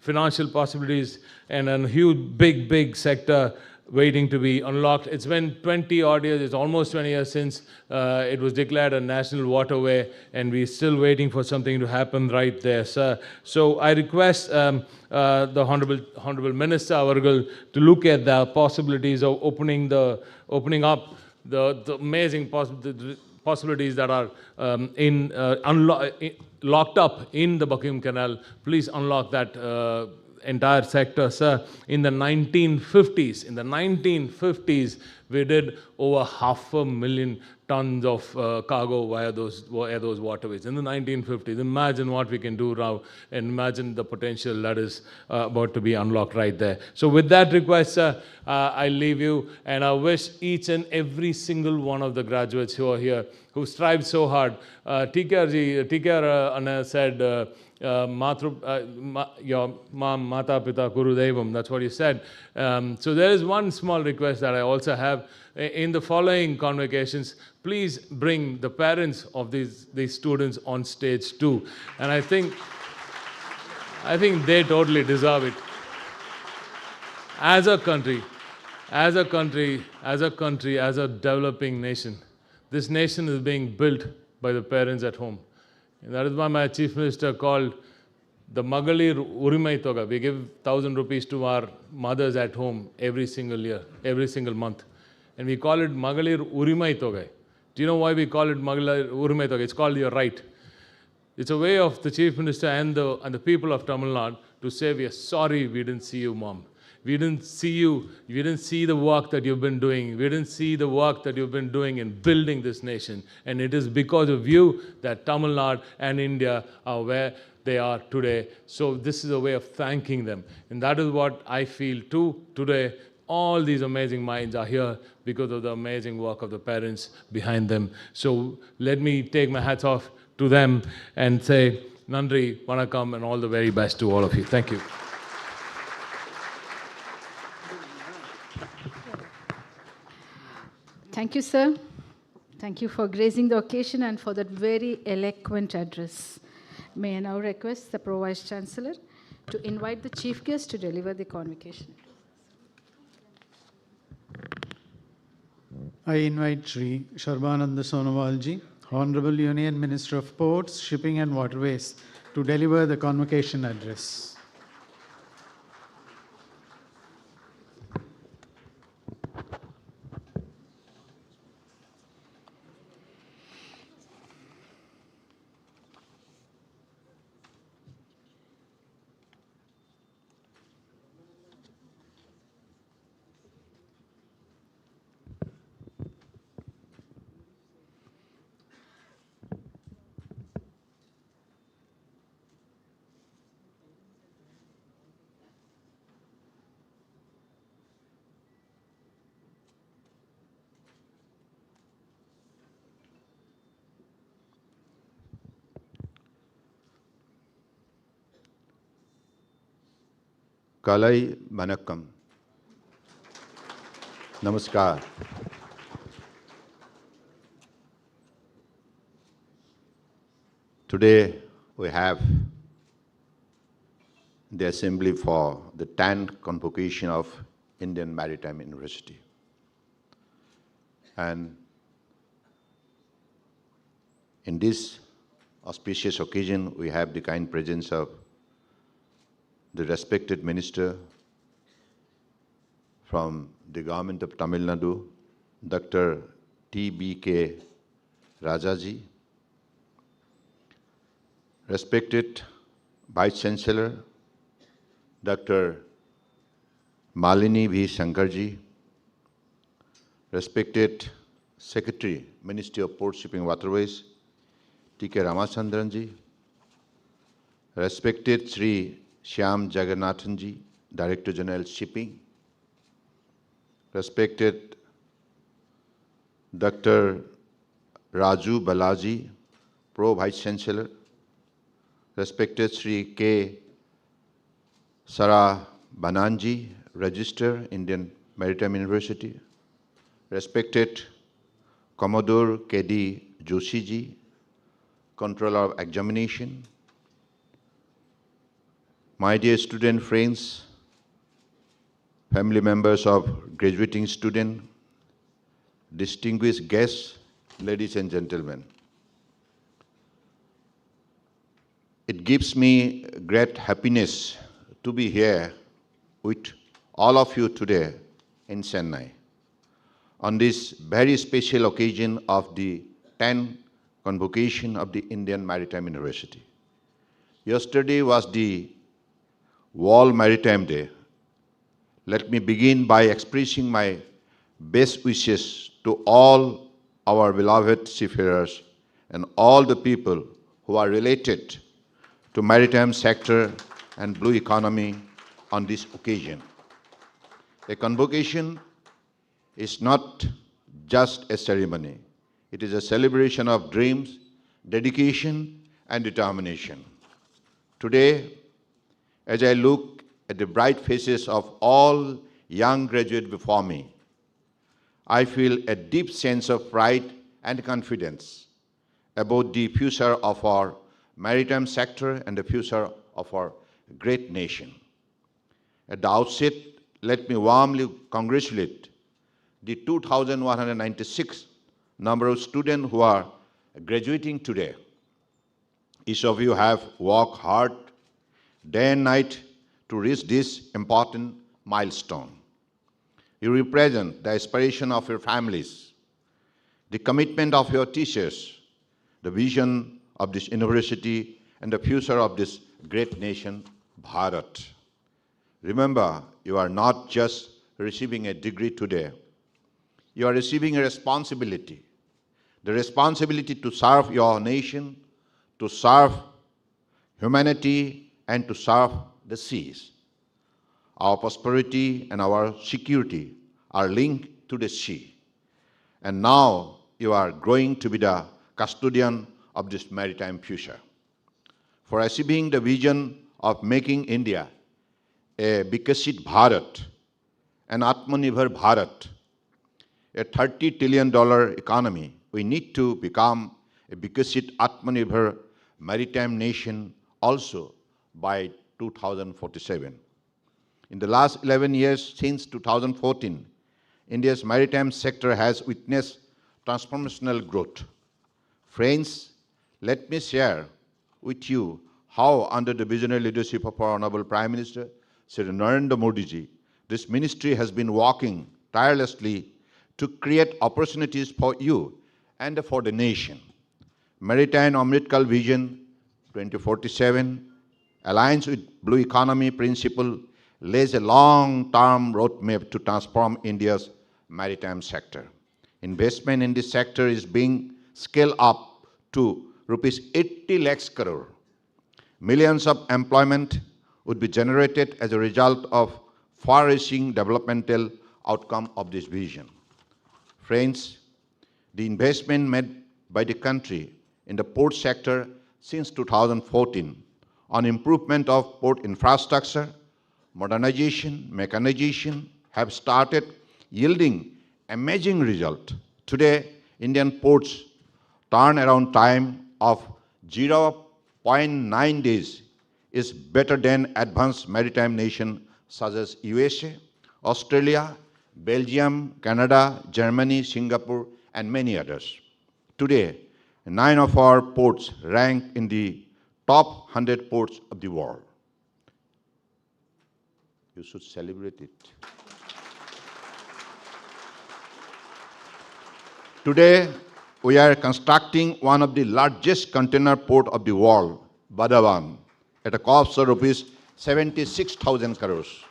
financial possibilities, and a huge big sector waiting to be unlocked. It's been 20 odd years, it's almost 20 years since it was declared a national waterway, and we're still waiting for something to happen right there, sir. So I request the Honorable Minister Avargal to look at the possibilities of opening up the amazing possibilities that are locked up in the Buckingham Canal. Please unlock that entire sector, sir. In the 1950s, we did over 500,000 tons of cargo via those waterways. In the 1950s, imagine what we can do now, and imagine the potential that is about to be unlocked right there. So with that request, sir, I leave you, and I wish each and every single one of the graduates who are here, who strive so hard. TKR said, your mom, Mata Pita Guru Devam, that's what he said. So there is one small request that I also have. In the following convocations, please bring the parents of these students on stage too. And I think they totally deserve it. As a country, as a developing nation, this nation is being built by the parents at home. And that is why my Chief Minister called the Magalir Urimai Toga. We give 1,000 rupees to our mothers at home every single year, every single month. And we call it Magalir Urimai Toga. Do you know why we call it Magalir Urimai Toga? It's called your right. It's a way of the Chief Minister and the people of Tamil Nadu to say, we are sorry we didn't see you, Mom. We didn't see you. We didn't see the work that you've been doing. We didn't see the work that you've been doing in building this nation. And it is because of you that Tamil Nadu and India are where they are today. So this is a way of thanking them. And that is what I feel too today. All these amazing minds are here because of the amazing work of the parents behind them. So let me take my hats off to them and say, Nandri, Vanakkam, and all the very best to all of you. Thank you. Thank you, sir. Thank you for gracing the occasion and for that very eloquent address. May I now request the Pro Vice Chancellor to invite the Chief Guest to deliver the convocation. I invite Shri Sharbananda Sonowalji, Honorable Union Minister of Ports, Shipping and Waterways, to deliver the convocation address. Kalai Vanakkam. Namaskar. Today we have the assembly for the 10th Convocation of Indian Maritime University. And in this auspicious occasion, we have the kind presence of the respected minister from the government of Tamil Nadu, Dr. T.B.K. Rajaji, respected Vice Chancellor, Dr. Malini V. Shankarji, respected Secretary, Ministry of Port Shipping Waterways, T.K. Ramachandranji, respected Sri Shyam Jagannathanji, Director General Shipping, respected Dr. Raju Balaji, Pro Vice Chancellor, respected Sri K. Sara Bananji, Register, Indian Maritime University, respected Commodore K.D. Joshiji, Controller of Examination, my dear student friends, family members of graduating students, distinguished guests, ladies and gentlemen. It gives me great happiness to be here with all of you today in Chennai on this very special occasion of the 10th Convocation of the Indian Maritime University. Yesterday was the World Maritime Day. Let me begin by expressing my best wishes to all our beloved seafarers and all the people who are related to maritime sector and blue economy on this occasion. A convocation is not just a ceremony. It is a celebration of dreams, dedication, and determination. Today, as I look at the bright faces of all young graduates before me, I feel a deep sense of pride and confidence about the future of our maritime sector and the future of our great nation. At the outset, let me warmly congratulate the 2,196 number of students who are graduating today. Each of you have worked hard day and night to reach this important milestone. You represent the aspiration of your families, the commitment of your teachers, the vision of this university, and the future of this great nation, Bharat. Remember, you are not just receiving a degree today. You are receiving a responsibility, the responsibility to serve your nation, to serve humanity, and to serve the seas. Our prosperity and our security are linked to the sea. And now you are growing to be the custodian of this maritime future. For achieving the vision of making India a Vikasit Bharat, an Atmanirbhar Bharat, a $30 trillion economy, we need to become a Bikasit Atmanirbhar maritime nation also by 2047. In the last 11 years, since 2014, India's maritime sector has witnessed transformational growth. Friends, let me share with you how, under the visionary leadership of our Honorable Prime Minister, Sri Narendra Modi ji, this ministry has been working tirelessly to create opportunities for you and for the nation. Maritime Amritkal Vision 2047 aligns with Blue Economy principle, lays a long-term roadmap to transform India's maritime sector. Investment in this sector is being scaled up to rupees 80 lakhs crore. Millions of employment would be generated as a result of far-reaching developmental outcome of this vision. Friends, the investment made by the country in the port sector since 2014 on improvement of port infrastructure, modernization, mechanization have started yielding amazing result. Today, Indian ports turnaround time of 0.9 days is better than advanced maritime nations such as USA, Australia, Belgium, Canada, Germany, Singapore, and many others. Today, 9 of our ports rank in the top 100 ports of the world. You should celebrate it. Today, we are constructing one of the largest container port of the world, Badavan, at a cost of rupees 76,000 crores.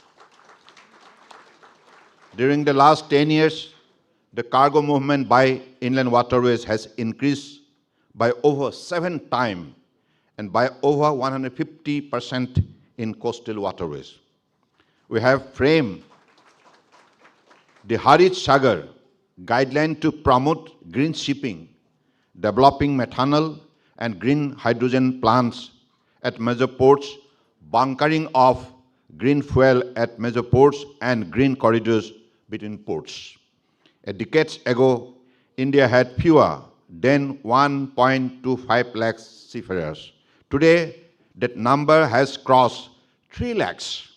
During the last 10 years, the cargo movement by inland waterways has increased by over 7 times and by over 150% in coastal waterways. We have framed the Harit Sagar guideline to promote green shipping, developing methanol and green hydrogen plants at major ports, bunkering of green fuel at major ports, and green corridors between ports. A decade ago, India had fewer than 1.25 lakhs seafarers. Today, that number has crossed 3 lakhs.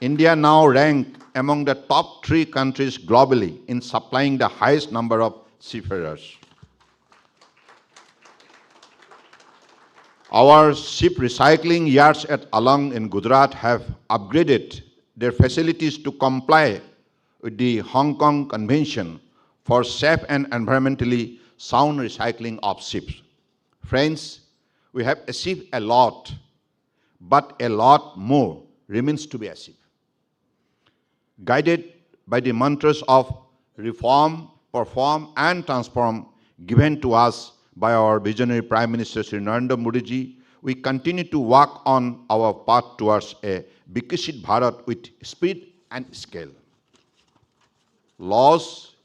India now ranks among the top 3 countries globally in supplying the highest number of seafarers. Our ship recycling yards at Alang in Gujarat have upgraded their facilities to comply with the Hong Kong Convention for safe and environmentally sound recycling of ships. Friends, we have achieved a lot, but a lot more remains to be achieved. Guided by the mantras of reform, perform, and transform given to us by our visionary Prime Minister Sri Narendra Modi ji, we continue to work on our path towards a Bikasit Bharat with speed and scale. Laws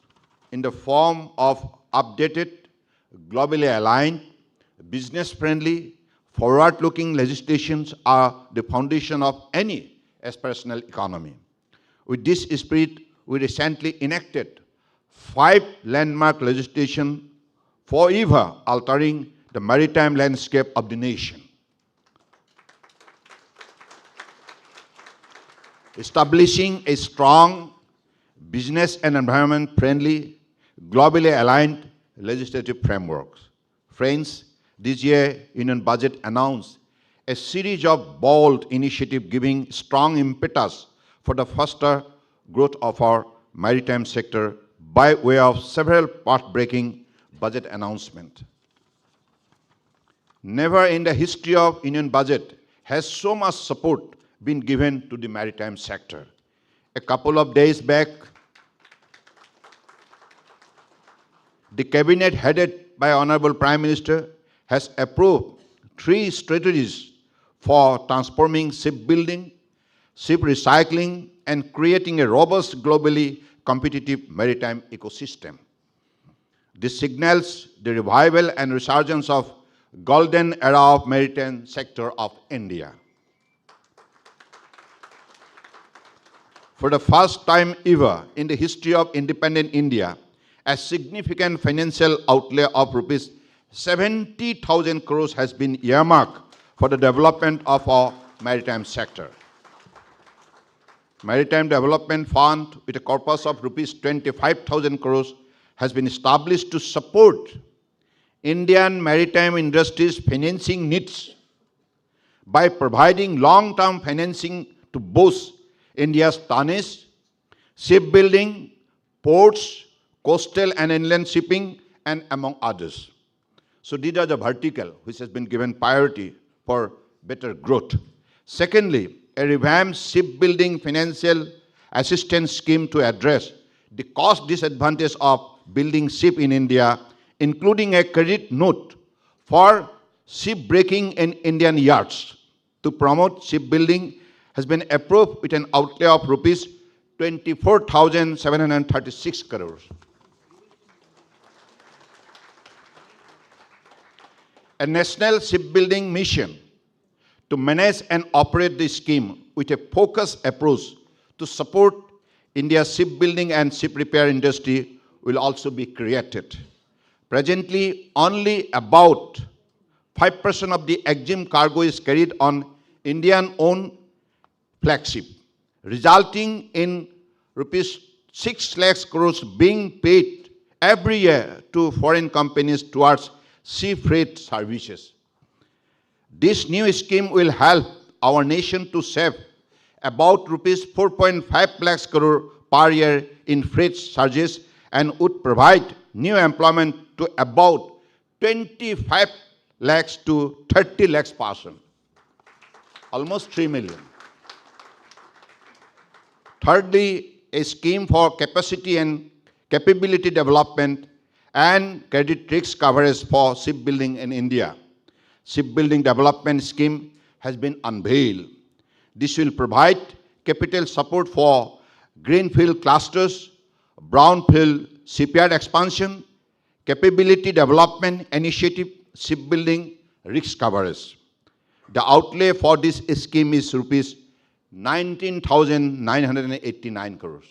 in the form of updated, globally aligned, business-friendly, forward-looking legislations are the foundation of any aspirational economy. With this spirit, we recently enacted 5 landmark legislation forever altering the maritime landscape of the nation. Establishing a strong, business and environment-friendly, globally aligned legislative frameworks. Friends, this year Union Budget announced a series of bold initiatives giving strong impetus for the faster growth of our maritime sector by way of several path-breaking budget announcements. Never in the history of Union Budget has so much support been given to the maritime sector. A couple of days back, the cabinet headed by Honorable Prime Minister has approved 3 strategies for transforming shipbuilding, ship recycling, and creating a robust, globally competitive maritime ecosystem. This signals the revival and resurgence of golden era of maritime sector of India. for the first time ever in the history of independent India, a significant financial outlay of rupees 70,000 crores has been earmarked for the development of our maritime sector. Maritime Development Fund with a corpus of rupees 25,000 crores has been established to support Indian maritime industry's financing needs by providing long-term financing to both India's tonnage, shipbuilding, ports, coastal and inland shipping, and among others. So these are the vertical which has been given priority for better growth. Secondly, a revamped shipbuilding financial assistance scheme to address the cost disadvantage of building ship in India, including a credit note for shipbreaking in Indian yards to promote shipbuilding, has been approved with an outlay of rupees 24,736 crores. A national shipbuilding mission to manage and operate the scheme with a focused approach to support India's shipbuilding and ship repair industry will also be created. Presently, only about 5% of the EXIM cargo is carried on Indian-owned flagship, resulting in rupees 6 lakh crores being paid every year to foreign companies towards sea freight services. This new scheme will help our nation to save about rupees 4.5 lakhs crore per year in freight charges and would provide new employment to about 25 lakhs to 30 lakhs person, almost 3 million. Thirdly, a scheme for capacity and capability development and credit risk coverage for shipbuilding in India. Shipbuilding development scheme has been unveiled. This will provide capital support for greenfield clusters, brownfield shipyard expansion, capability development initiative, shipbuilding risk coverage. The outlay for this scheme is rupees 19,989 crores.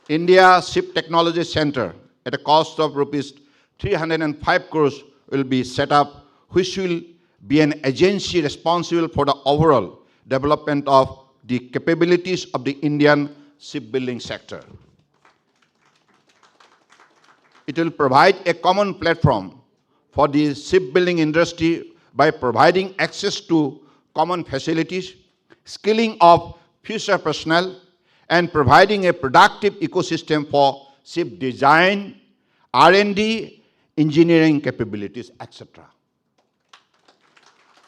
India Ship Technology Center at a cost of rupees 305 crores will be set up, which will be an agency responsible for the overall development of the capabilities of the Indian shipbuilding sector. It will provide a common platform for the shipbuilding industry by providing access to common facilities, skilling of future personnel, and providing a productive ecosystem for ship design, R&D, engineering capabilities, etc.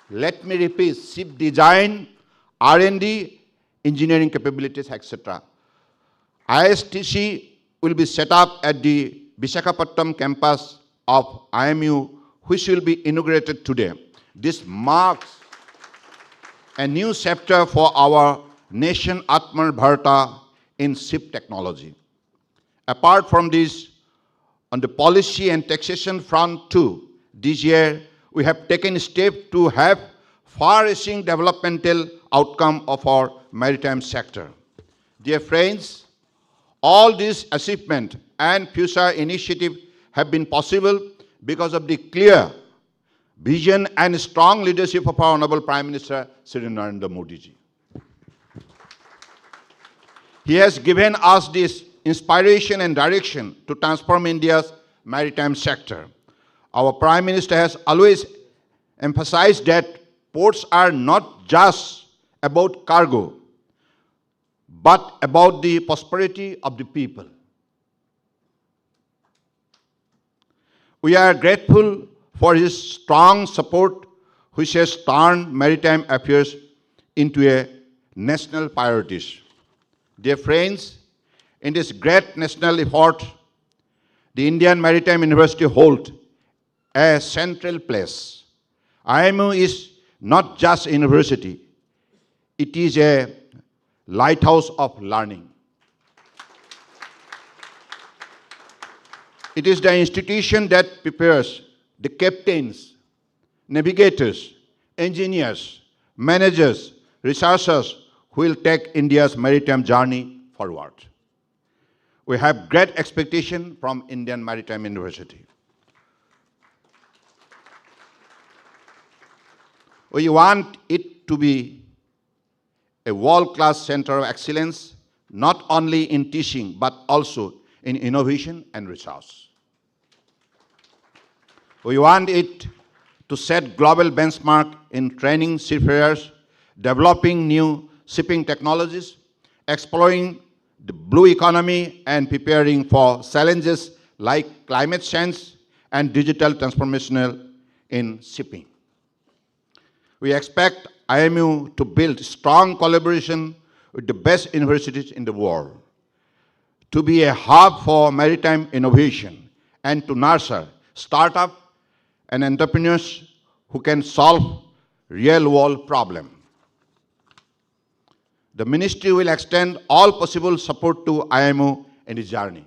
Let me repeat, ship design, R&D, engineering capabilities, etc. ISTC will be set up at the Visakhapatnam campus of IMU, which will be inaugurated today. This marks a new chapter for our nation Atmanirbharta in ship technology. Apart from this, on the policy and taxation front too, this year we have taken steps to have far-reaching developmental outcome of our maritime sector. Dear friends, all these achievements and future initiatives have been possible because of the clear vision and strong leadership of our Honorable Prime Minister, Shri Narendra Modi ji. He has given us this inspiration and direction to transform India's maritime sector. Our Prime Minister has always emphasized that ports are not just about cargo, but about the prosperity of the people. We are grateful for his strong support, which has turned maritime affairs into a national priority. Dear friends, in this great national effort, the Indian Maritime University holds a central place. IMU is not just a university, it is a lighthouse of learning. It is the institution that prepares the captains, navigators, engineers, managers, researchers who will take India's maritime journey forward. We have great expectation from Indian Maritime University. We want it to be a world-class center of excellence, not only in teaching, but also in innovation and research. We want it to set global benchmark in training seafarers, developing new shipping technologies, exploring the blue economy, and preparing for challenges like climate change and digital transformation in shipping. We expect IMU to build strong collaboration with the best universities in the world, to be a hub for maritime innovation, and to nurture startups and entrepreneurs who can solve real-world problems. The ministry will extend all possible support to IMU in its journey.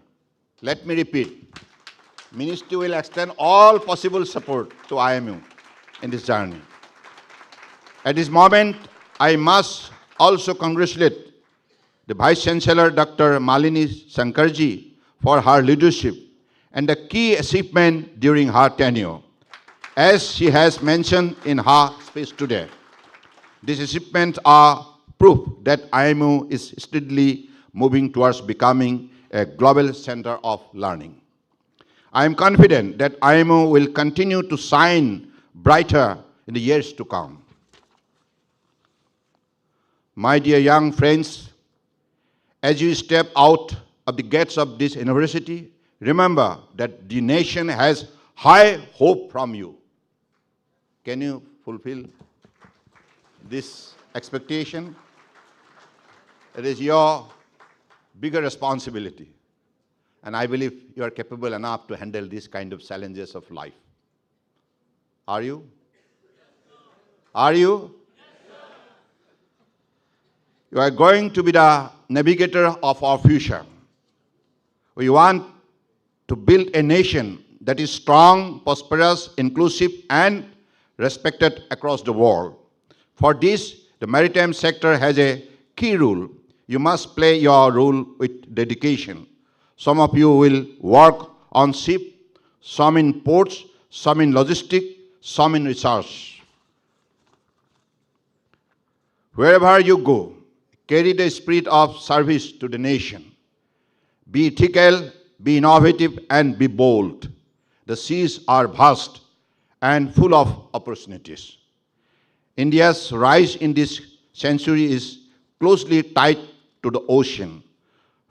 Let me repeat. Ministry will extend all possible support to IMU in this journey. At this moment, I must also congratulate the Vice Chancellor, Dr. Malini Shankarji, for her leadership and the key achievement during her tenure. As she has mentioned in her speech today, these achievements are proof that IMU is steadily moving towards becoming a global center of learning. I am confident that IMU will continue to shine brighter in the years to come. My dear young friends, as you step out of the gates of this university, remember that the nation has high hope from you. Can you fulfill this expectation? It is your bigger responsibility. And I believe you are capable enough to handle these kind of challenges of life. Are you? Are you? You are going to be the navigator of our future. We want to build a nation that is strong, prosperous, inclusive, and respected across the world. For this, the maritime sector has a key role. You must play your role with dedication. Some of you will work on ship, some in ports, some in logistics, some in research. Wherever you go, carry the spirit of service to the nation. Be ethical, be innovative, and be bold. The seas are vast and full of opportunities. India's rise in this century is closely tied to the ocean.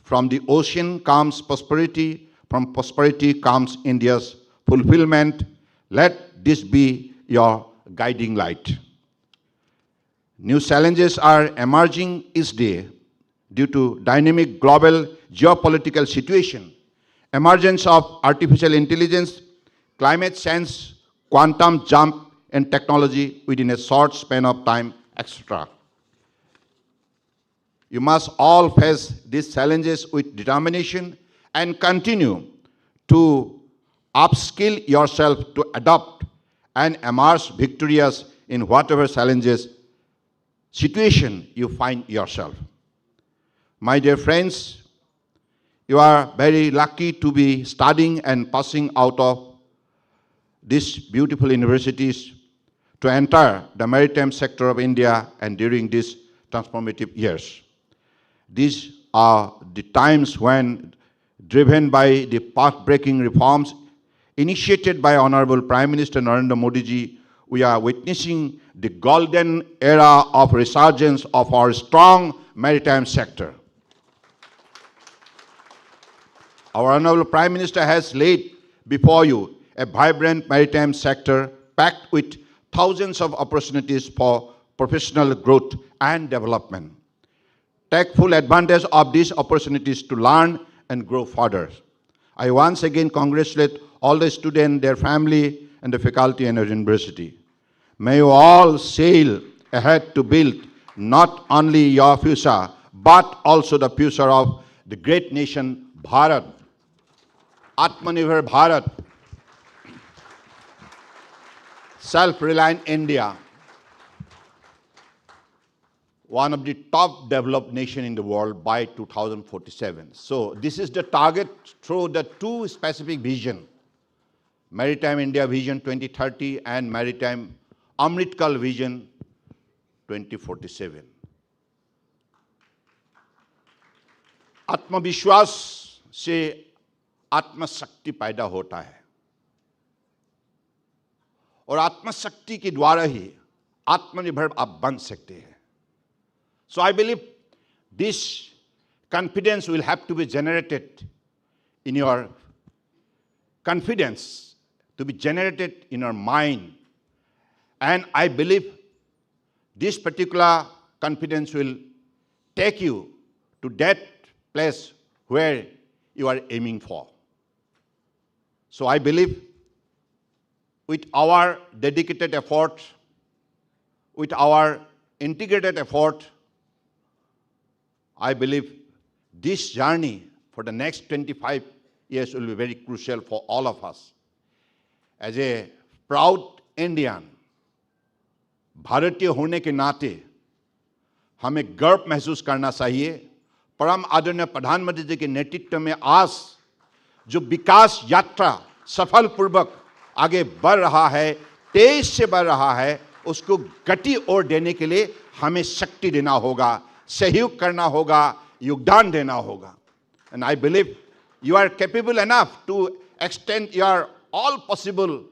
From the ocean comes prosperity, from prosperity comes India's fulfillment. Let this be your guiding light. New challenges are emerging each day due to dynamic global geopolitical situation, emergence of artificial intelligence, climate change, quantum jump in technology within a short span of time, etc. You must all face these challenges with determination and continue to upskill yourself to adapt and emerge victorious in whatever challenges situation you find yourself. My dear friends, you are very lucky to be studying and passing out of these beautiful universities to enter the maritime sector of India and during these transformative years. These are the times when, driven by the path-breaking reforms initiated by Honorable Prime Minister Narendra Modi ji, we are witnessing the golden era of resurgence of our strong maritime sector. Our Honorable Prime Minister has laid before you a vibrant maritime sector packed with thousands of opportunities for professional growth and development. Take full advantage of these opportunities to learn and grow further. I once again congratulate all the students, their family, and the faculty in our university. May you all sail ahead to build not only your future, but also the future of the great nation, Bharat. Atmanirbhar Bharat. Self-reliant India. one of the top developed nation in the world by 2047. So this is the target through the two specific vision, Maritime India Vision 2030 and Maritime Amritkal Vision 2047. आत्मविश्वास से आत्मशक्ति पैदा होता है और आत्मशक्ति के द्वारा ही आत्मनिर्भर आप बन सकते हैं. So I believe this confidence will have to be generated in your confidence, to be generated in your mind. And I believe this particular confidence will take you to that place where you are aiming for. So I believe with our dedicated effort, with our integrated effort, I believe this journey for the next 25 years will be very crucial for all of us. As a proud Indian, भारतीय होने के नाते हमें गर्व महसूस करना चाहिए. परम आदरणीय प्रधानमंत्री जी के नेतृत्व में आज जो विकास यात्रा सफलपूर्वक आगे बढ़ रहा है, तेज से बढ़ रहा है, उसको गति और देने के लिए हमें शक्ति देना होगा, सहयोग करना होगा, योगदान देना होगा. And I believe you are capable enough to extend your all possible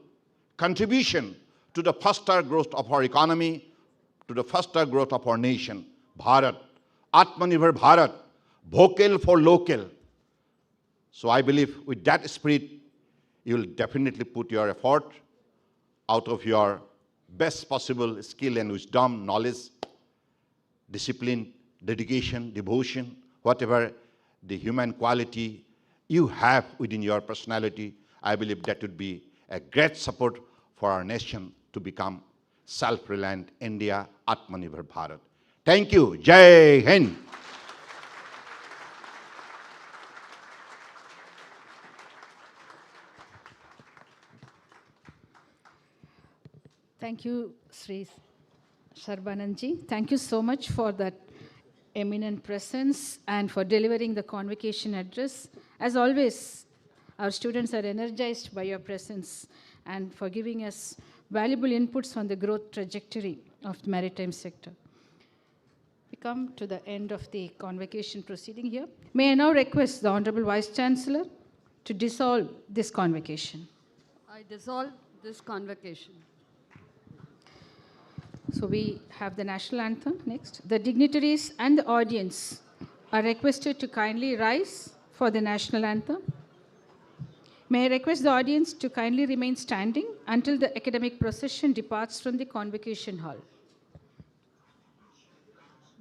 contribution to the faster growth of our economy, to the faster growth of our nation, Bharat, Atmanirbhar Bharat, vocal for local. So I believe with that spirit, you will definitely put your effort out of your best possible skill and wisdom, knowledge, discipline, dedication, devotion, whatever the human quality you have within your personality. I believe that would be a great support for our nation to become self-reliant India, Atmanirbhar Bharat. Thank you. Jai Hind. Thank you, Sri Sarbananji. Thank you so much for that eminent presence and for delivering the convocation address. As always, our students are energized by your presence and for giving us valuable inputs on the growth trajectory of the maritime sector. We come to the end of the convocation proceeding here. May I now request the Honorable Vice Chancellor to dissolve this convocation. I dissolve this convocation. So we have the national anthem next. The dignitaries and the audience are requested to kindly rise for the national anthem. May I request the audience to kindly remain standing until the academic procession departs from the convocation hall.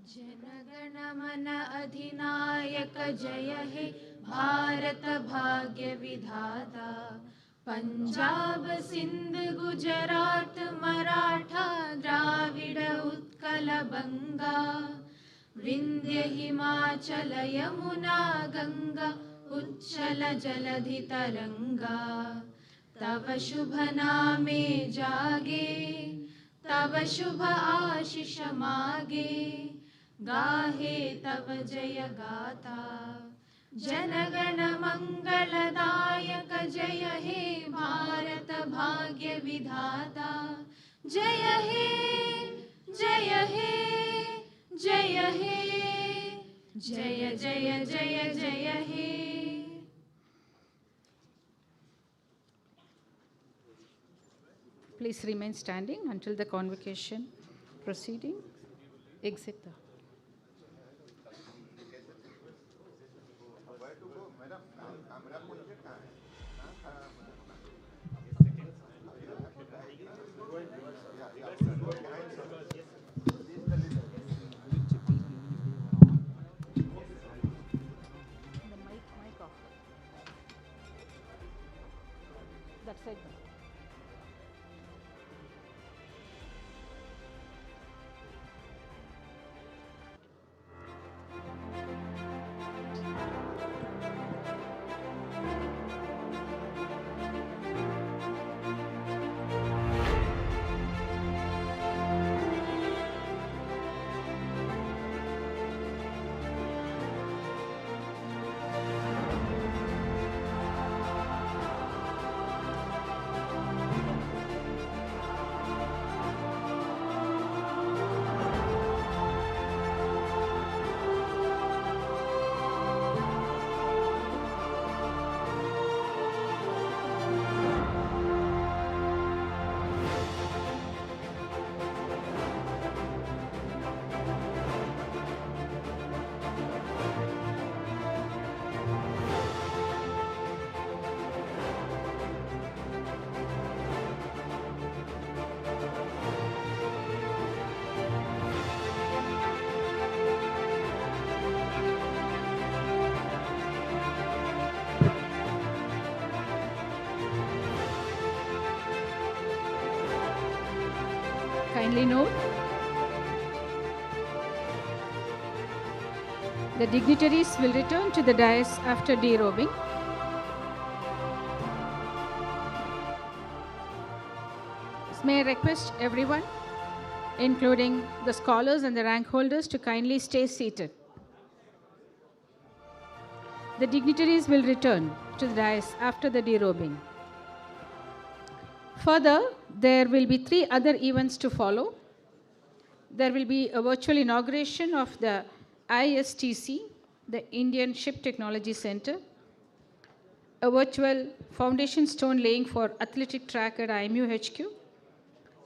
Jana Gana Mana अधिनायक जय हे भारत भाग्य विधाता पंजाब सिंध गुजरात मराठा द्राविड उत्कल बंगा विंध्य हिमाचल यमुना गंगा उच्चल जलधि तरंगा तव शुभ नामे जागे तव शुभ आशीष मागे गाहे तव जय गाथा जनगण मंगलदायक जय हे भारत भाग्य विधाता जय हे जय हे जय हे जय जय जय जय हे. Please remain standing until the convocation proceeding. Exit the. Mic off. That side. Kindly note, the dignitaries will return to the dais after derobing. May I request everyone, including the scholars and the rank holders, to kindly stay seated. The dignitaries will return to the dais after the derobing. Further, there will be 3 other events to follow. There will be a virtual inauguration of the ISTC, the Indian Ship Technology Center, a virtual foundation stone laying for athletic track at IMU HQ,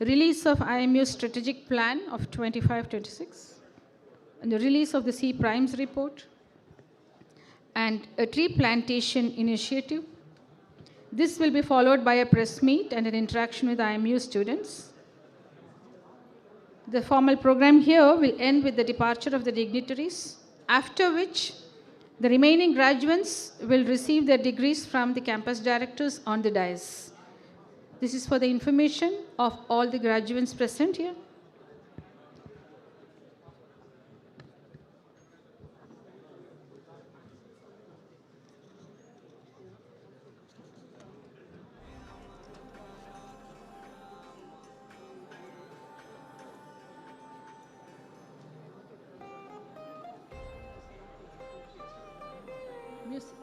release of IMU strategic plan of 25-26, and the release of the C Primes report, and a tree plantation initiative. This will be followed by a press meet and an interaction with IMU students. The formal program here will end with the departure of the dignitaries, after which the remaining graduates will receive their degrees from the campus directors on the dais. This is for the information of all the graduates present here. Music.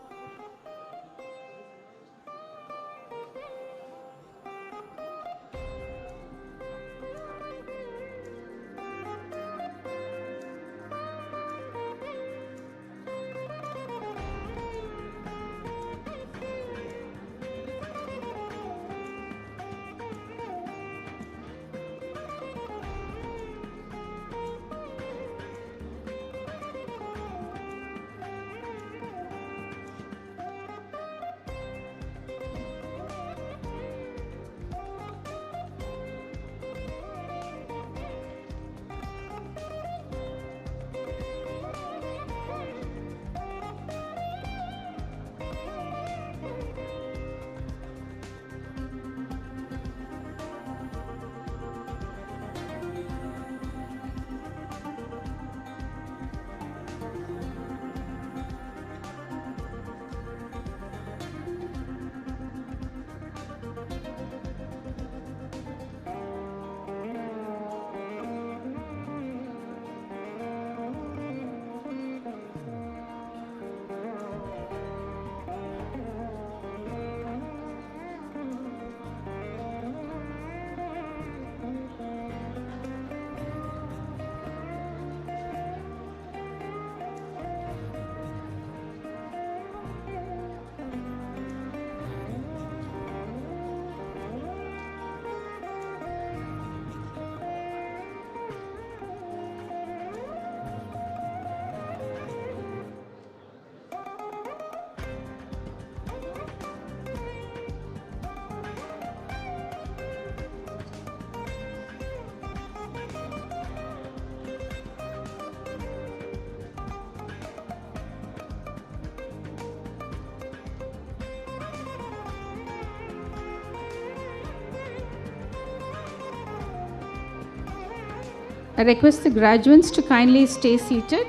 I request the graduates to kindly stay seated.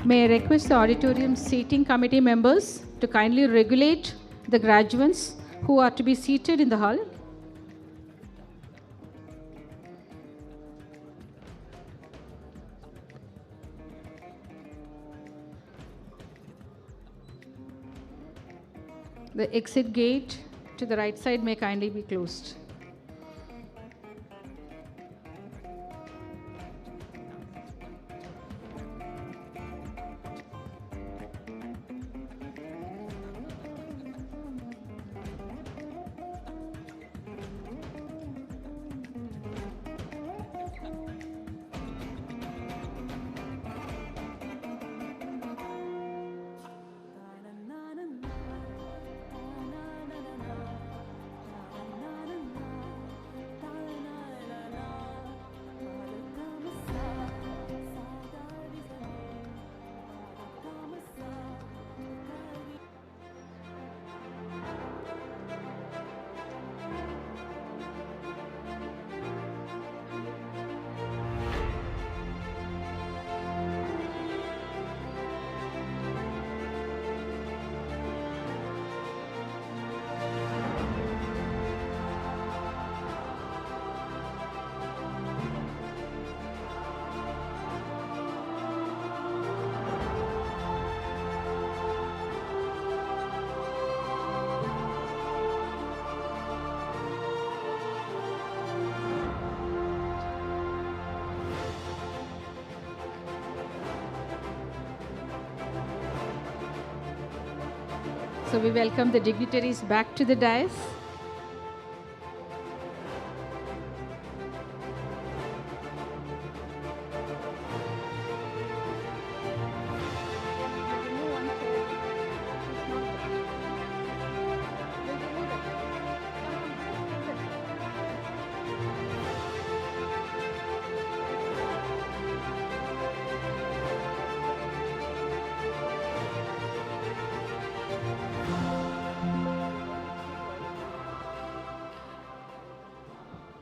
May I request the auditorium seating committee members to kindly regulate the graduates who are to be seated in the hall. The exit gate to the right side may kindly be closed. So we welcome the dignitaries back to the dais.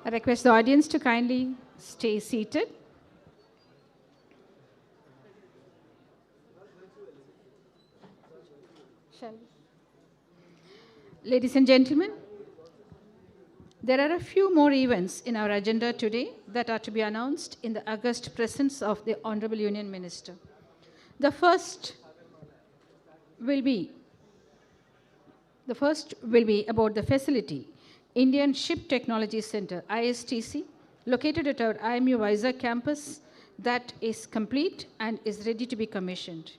I request the audience to kindly stay seated. Shall we? Ladies and gentlemen, there are a few more events in our agenda today that are to be announced in the august presence of the Honorable Union Minister. The first will be about the facility, Indian Ship Technology Center, ISTC, located at our IMU Vizag campus that is complete and is ready to be commissioned.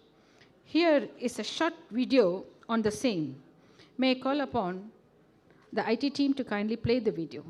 Here is a short video on the same. May I call upon the IT team to kindly play the video.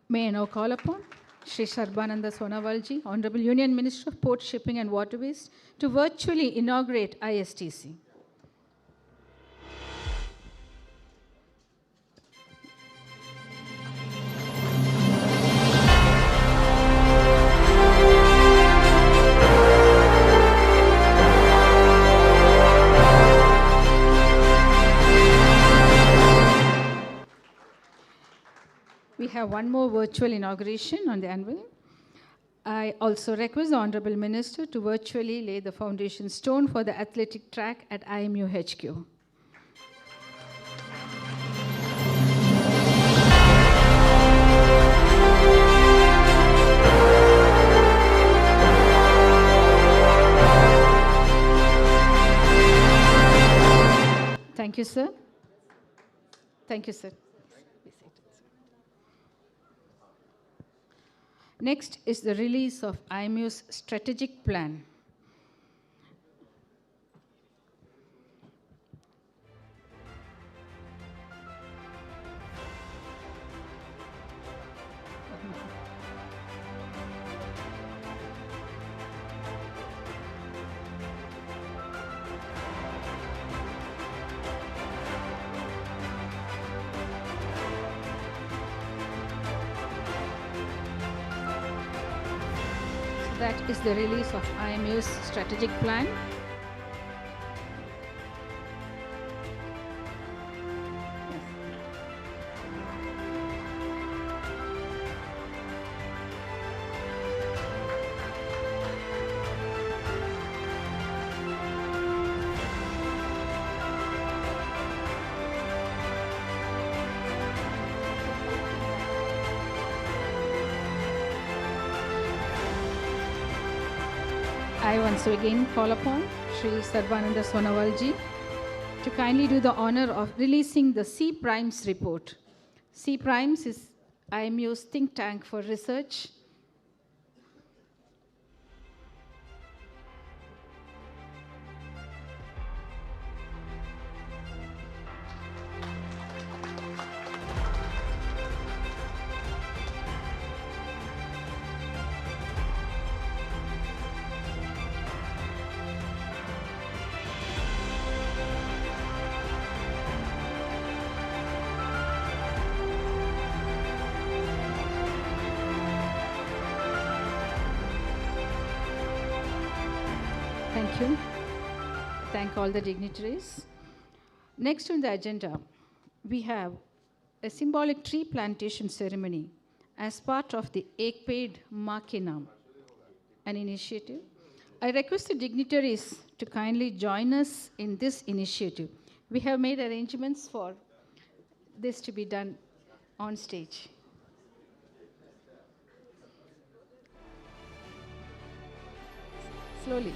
May I now call upon Shri Sarbananda Sonawalji, Honorable Union Minister of Port, Shipping and Waterways, to virtually inaugurate ISTC. We have one more virtual inauguration on the anvil. I also request the Honorable Minister to virtually lay the foundation stone for the athletic track at IMU HQ. Thank you, sir. Thank you, sir. Next is the release of IMU's strategic plan. That is the release of IMU's strategic plan. I once again call upon Sri Sarvananda Sonawalji to kindly do the honor of releasing the C Primes report. C Primes is IMU's think tank for research. Thank you. Thank all the dignitaries. Next on the agenda, we have a symbolic tree plantation ceremony as part of the Ek Ped Maa Ke Naam, an initiative. I request the dignitaries to kindly join us in this initiative. We have made arrangements for this to be done on stage. Slowly.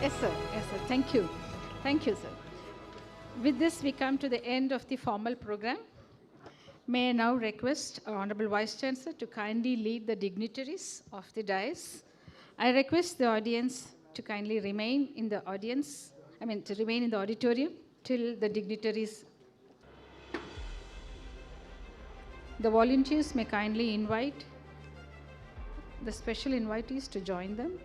Yes, sir. Yes, sir. Thank you. Thank you, sir. With this, we come to the end of the formal program. May I now request our Honorable Vice Chancellor to kindly lead the dignitaries of the dais. I request the audience to kindly remain in the auditorium till the dignitaries. The volunteers may kindly invite the special invitees to join them.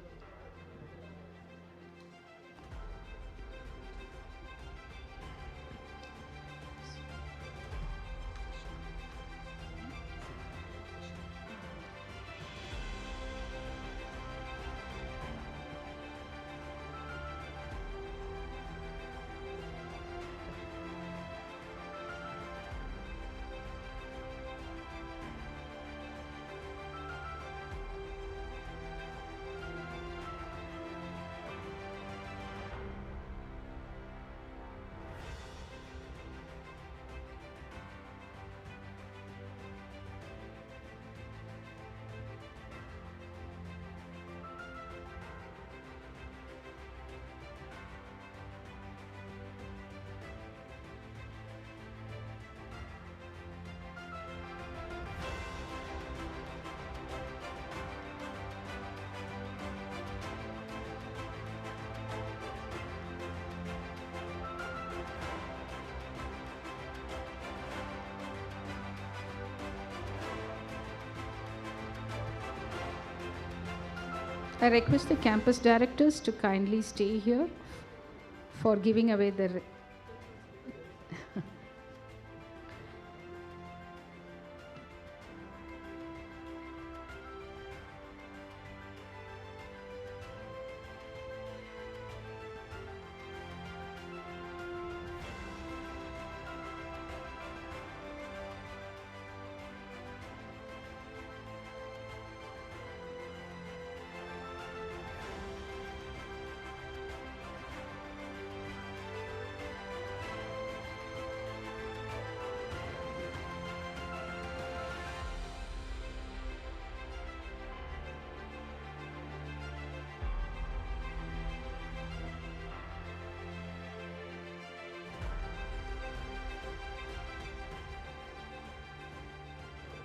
I request the campus directors to kindly stay here for giving away the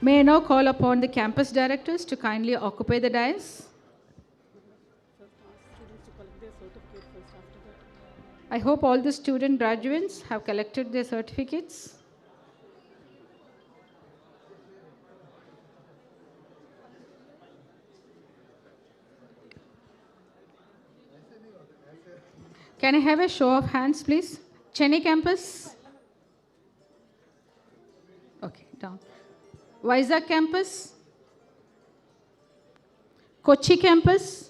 May I now call upon the campus directors to kindly occupy the dais. I hope all the student graduates have collected their certificates. Can I have a show of hands, please? Chennai campus? Okay, down. Vizag campus? Kochi campus?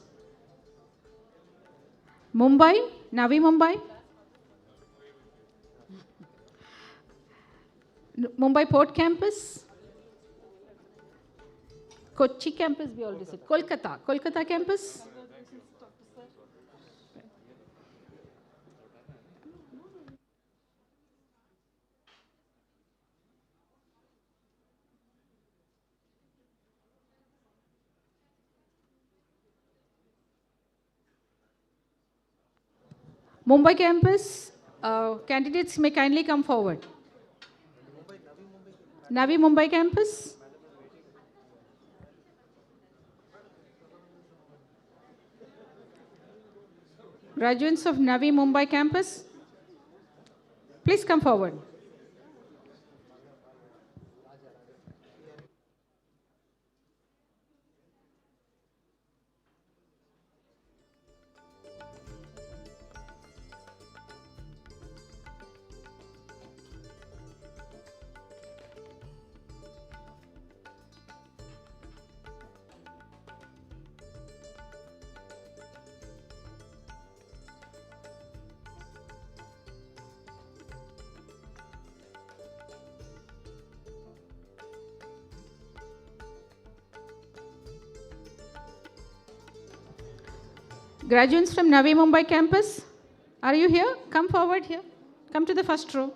Mumbai? Navi Mumbai? Mumbai Port campus? Kochi campus, we already said. Kolkata campus? Mumbai campus, candidates may kindly come forward. Navi Mumbai campus? Graduates of Navi Mumbai campus, please come forward. Graduates from Navi Mumbai campus, are you here? Come forward here. Come to the first row.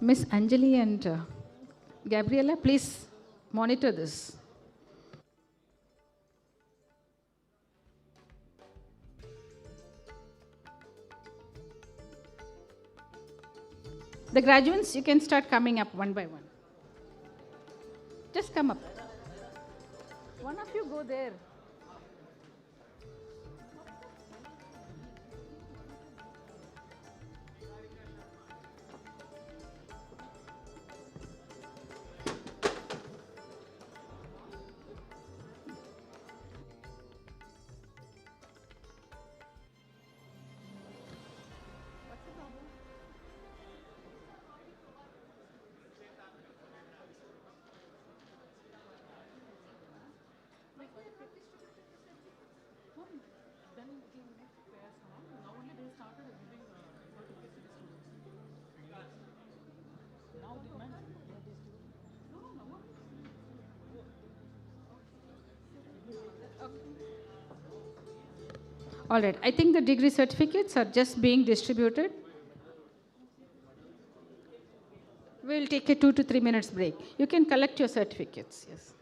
Miss Anjali and Gabriella, please monitor this. The graduates, you can start coming up one by one. Just come up. One of you go there. All right, I think the degree certificates are just being distributed. We'll take a 2 to 3 minutes break. You can collect your certificates, yes.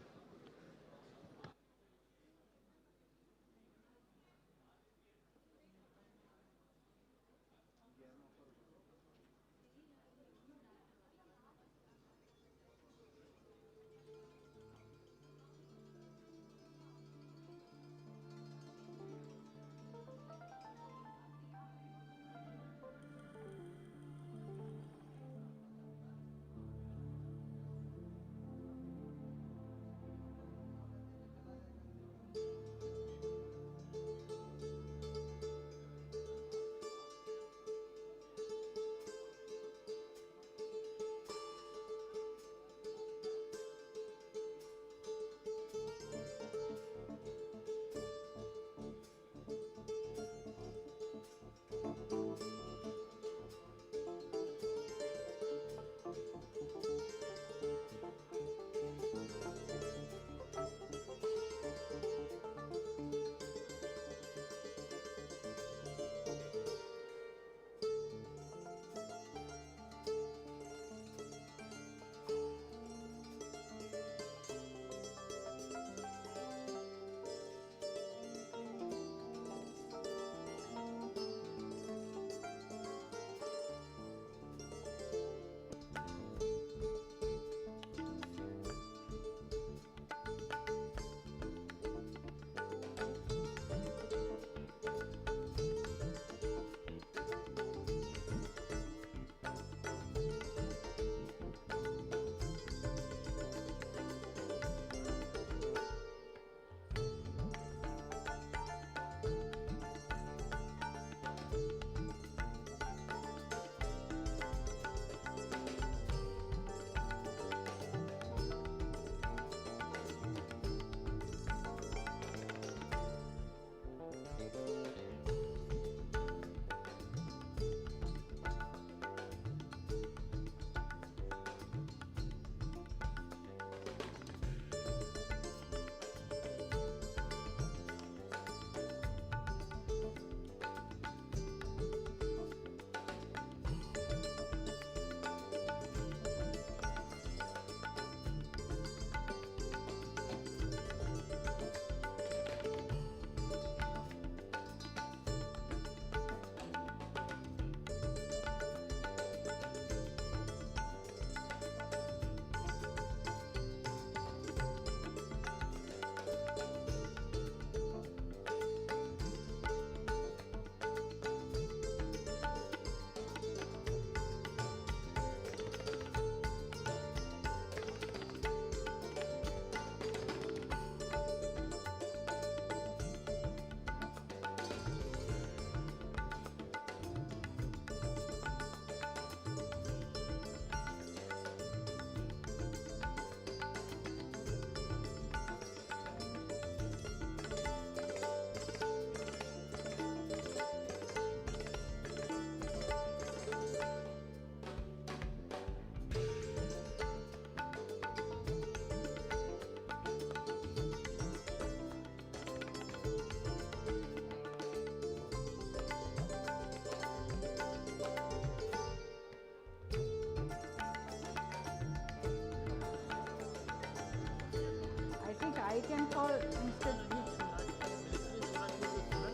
I can call Mr.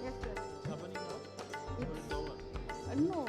Yes, sir. No.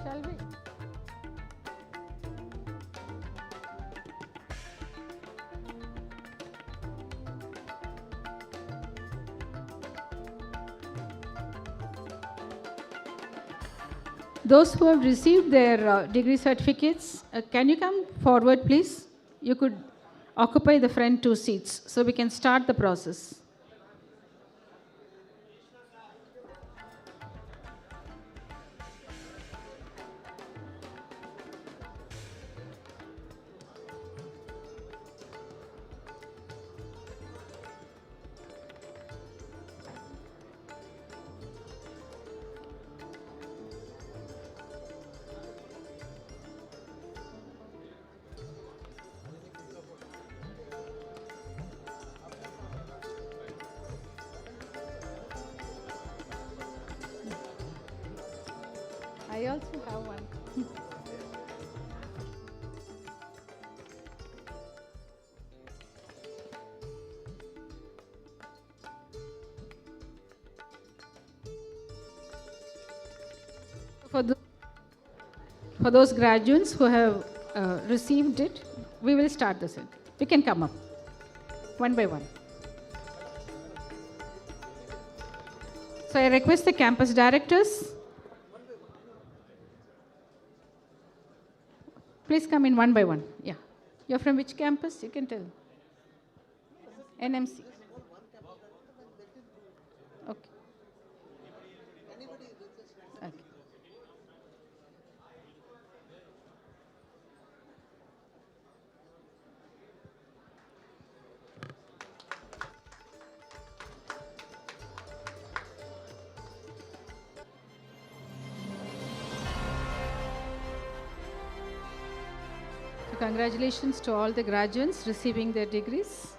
Shall we? Those who have received their degree certificates, can you come forward, please? You could occupy the front 2 seats so we can start the process. I also have one. For those graduates who have received it, we will start the session. You can come up one by one. So I request the campus directors. Please come in one by one. Yeah. You're from which campus? You can tell. NMC. Okay. Okay. So congratulations to all the graduates receiving their degrees.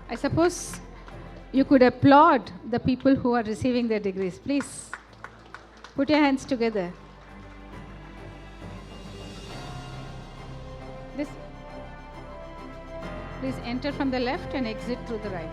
I suppose you could applaud the people who are receiving their degrees. Please put your hands together. This, please enter from the left and exit through the right.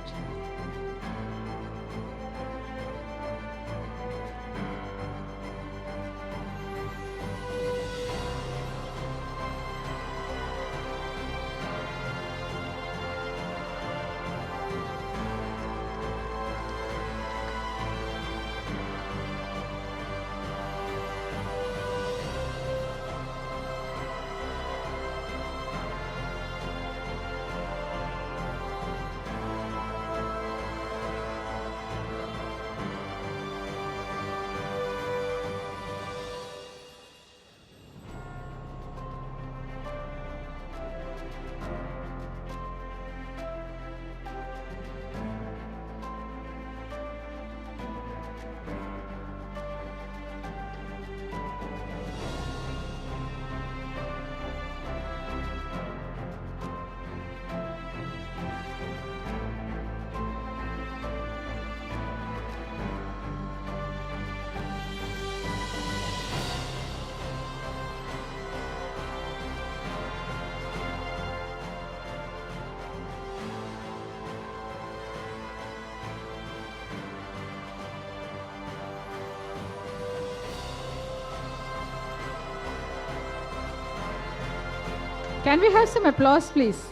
Can we have some applause, please?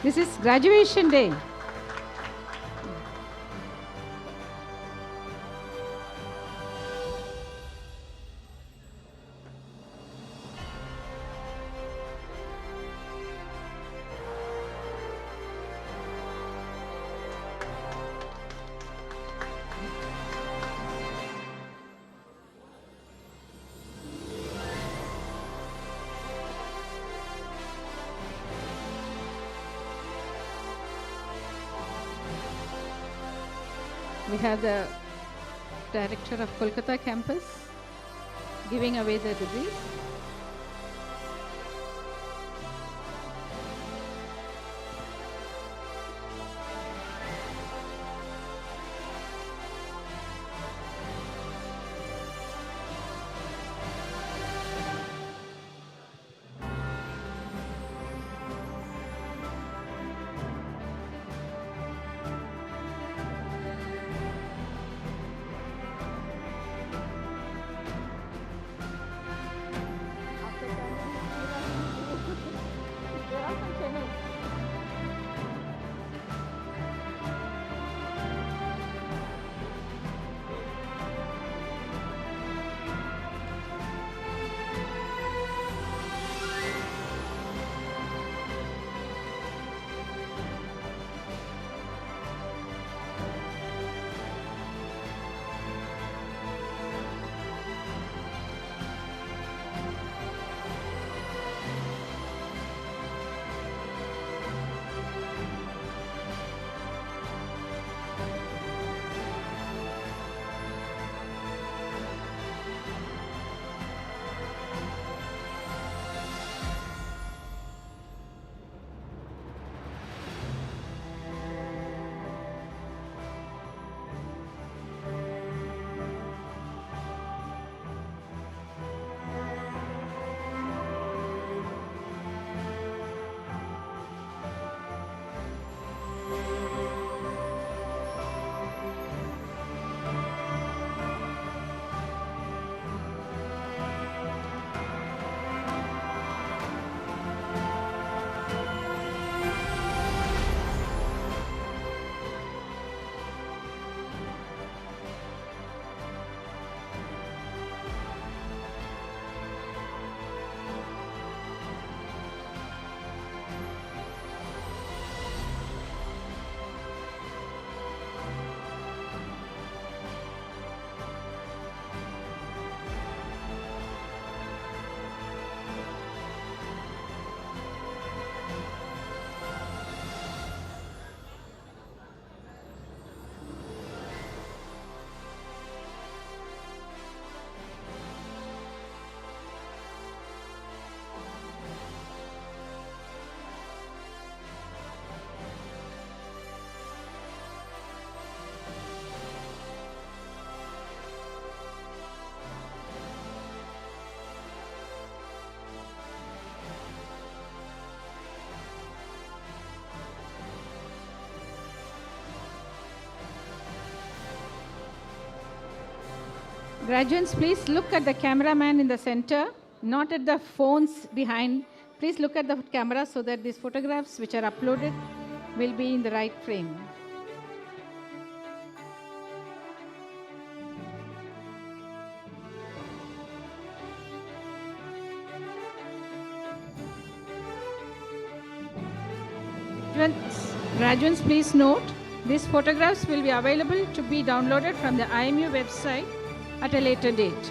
This is graduation day. We have the director of Kolkata campus giving away the degrees. Graduates, please look at the cameraman in the center, not at the phones behind. Please look at the camera so that these photographs which are uploaded will be in the right frame. Graduates, please note, these photographs will be available to be downloaded from the IMU website at a later date.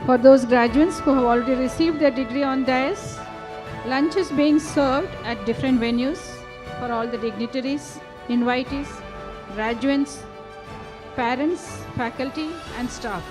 For those graduates who have already received their degree on dais, lunch is being served at different venues for all the dignitaries, invitees, graduates, parents, faculty, and staff.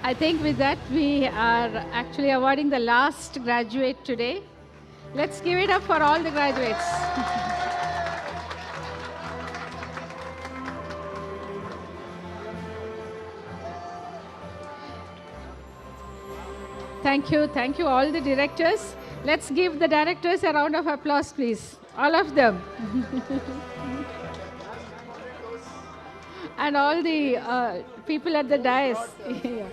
I think with that, we are actually awarding the last graduate today. Let's give it up for all the graduates. Thank you, all the directors. Let's give the directors a round of applause, please. All of them. And all the people at the dais. Yeah.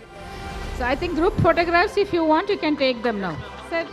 So I think group photographs, if you want, you can take them now. Sir.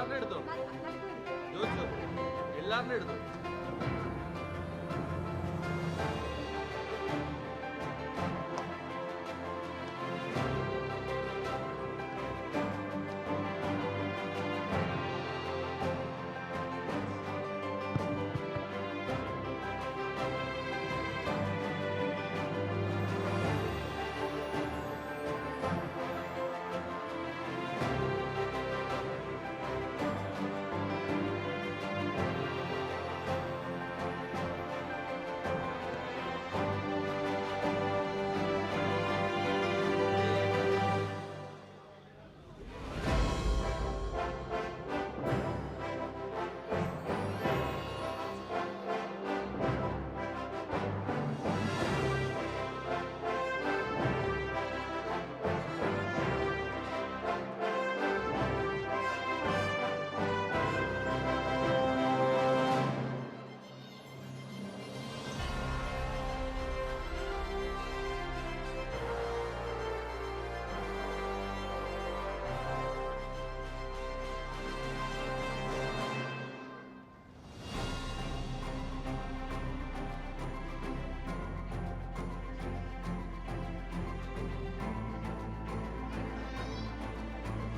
എല്ലാവരും എടുത്തോ ജോജു എല്ലാവരും എടുത്തോ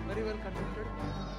very well conducted.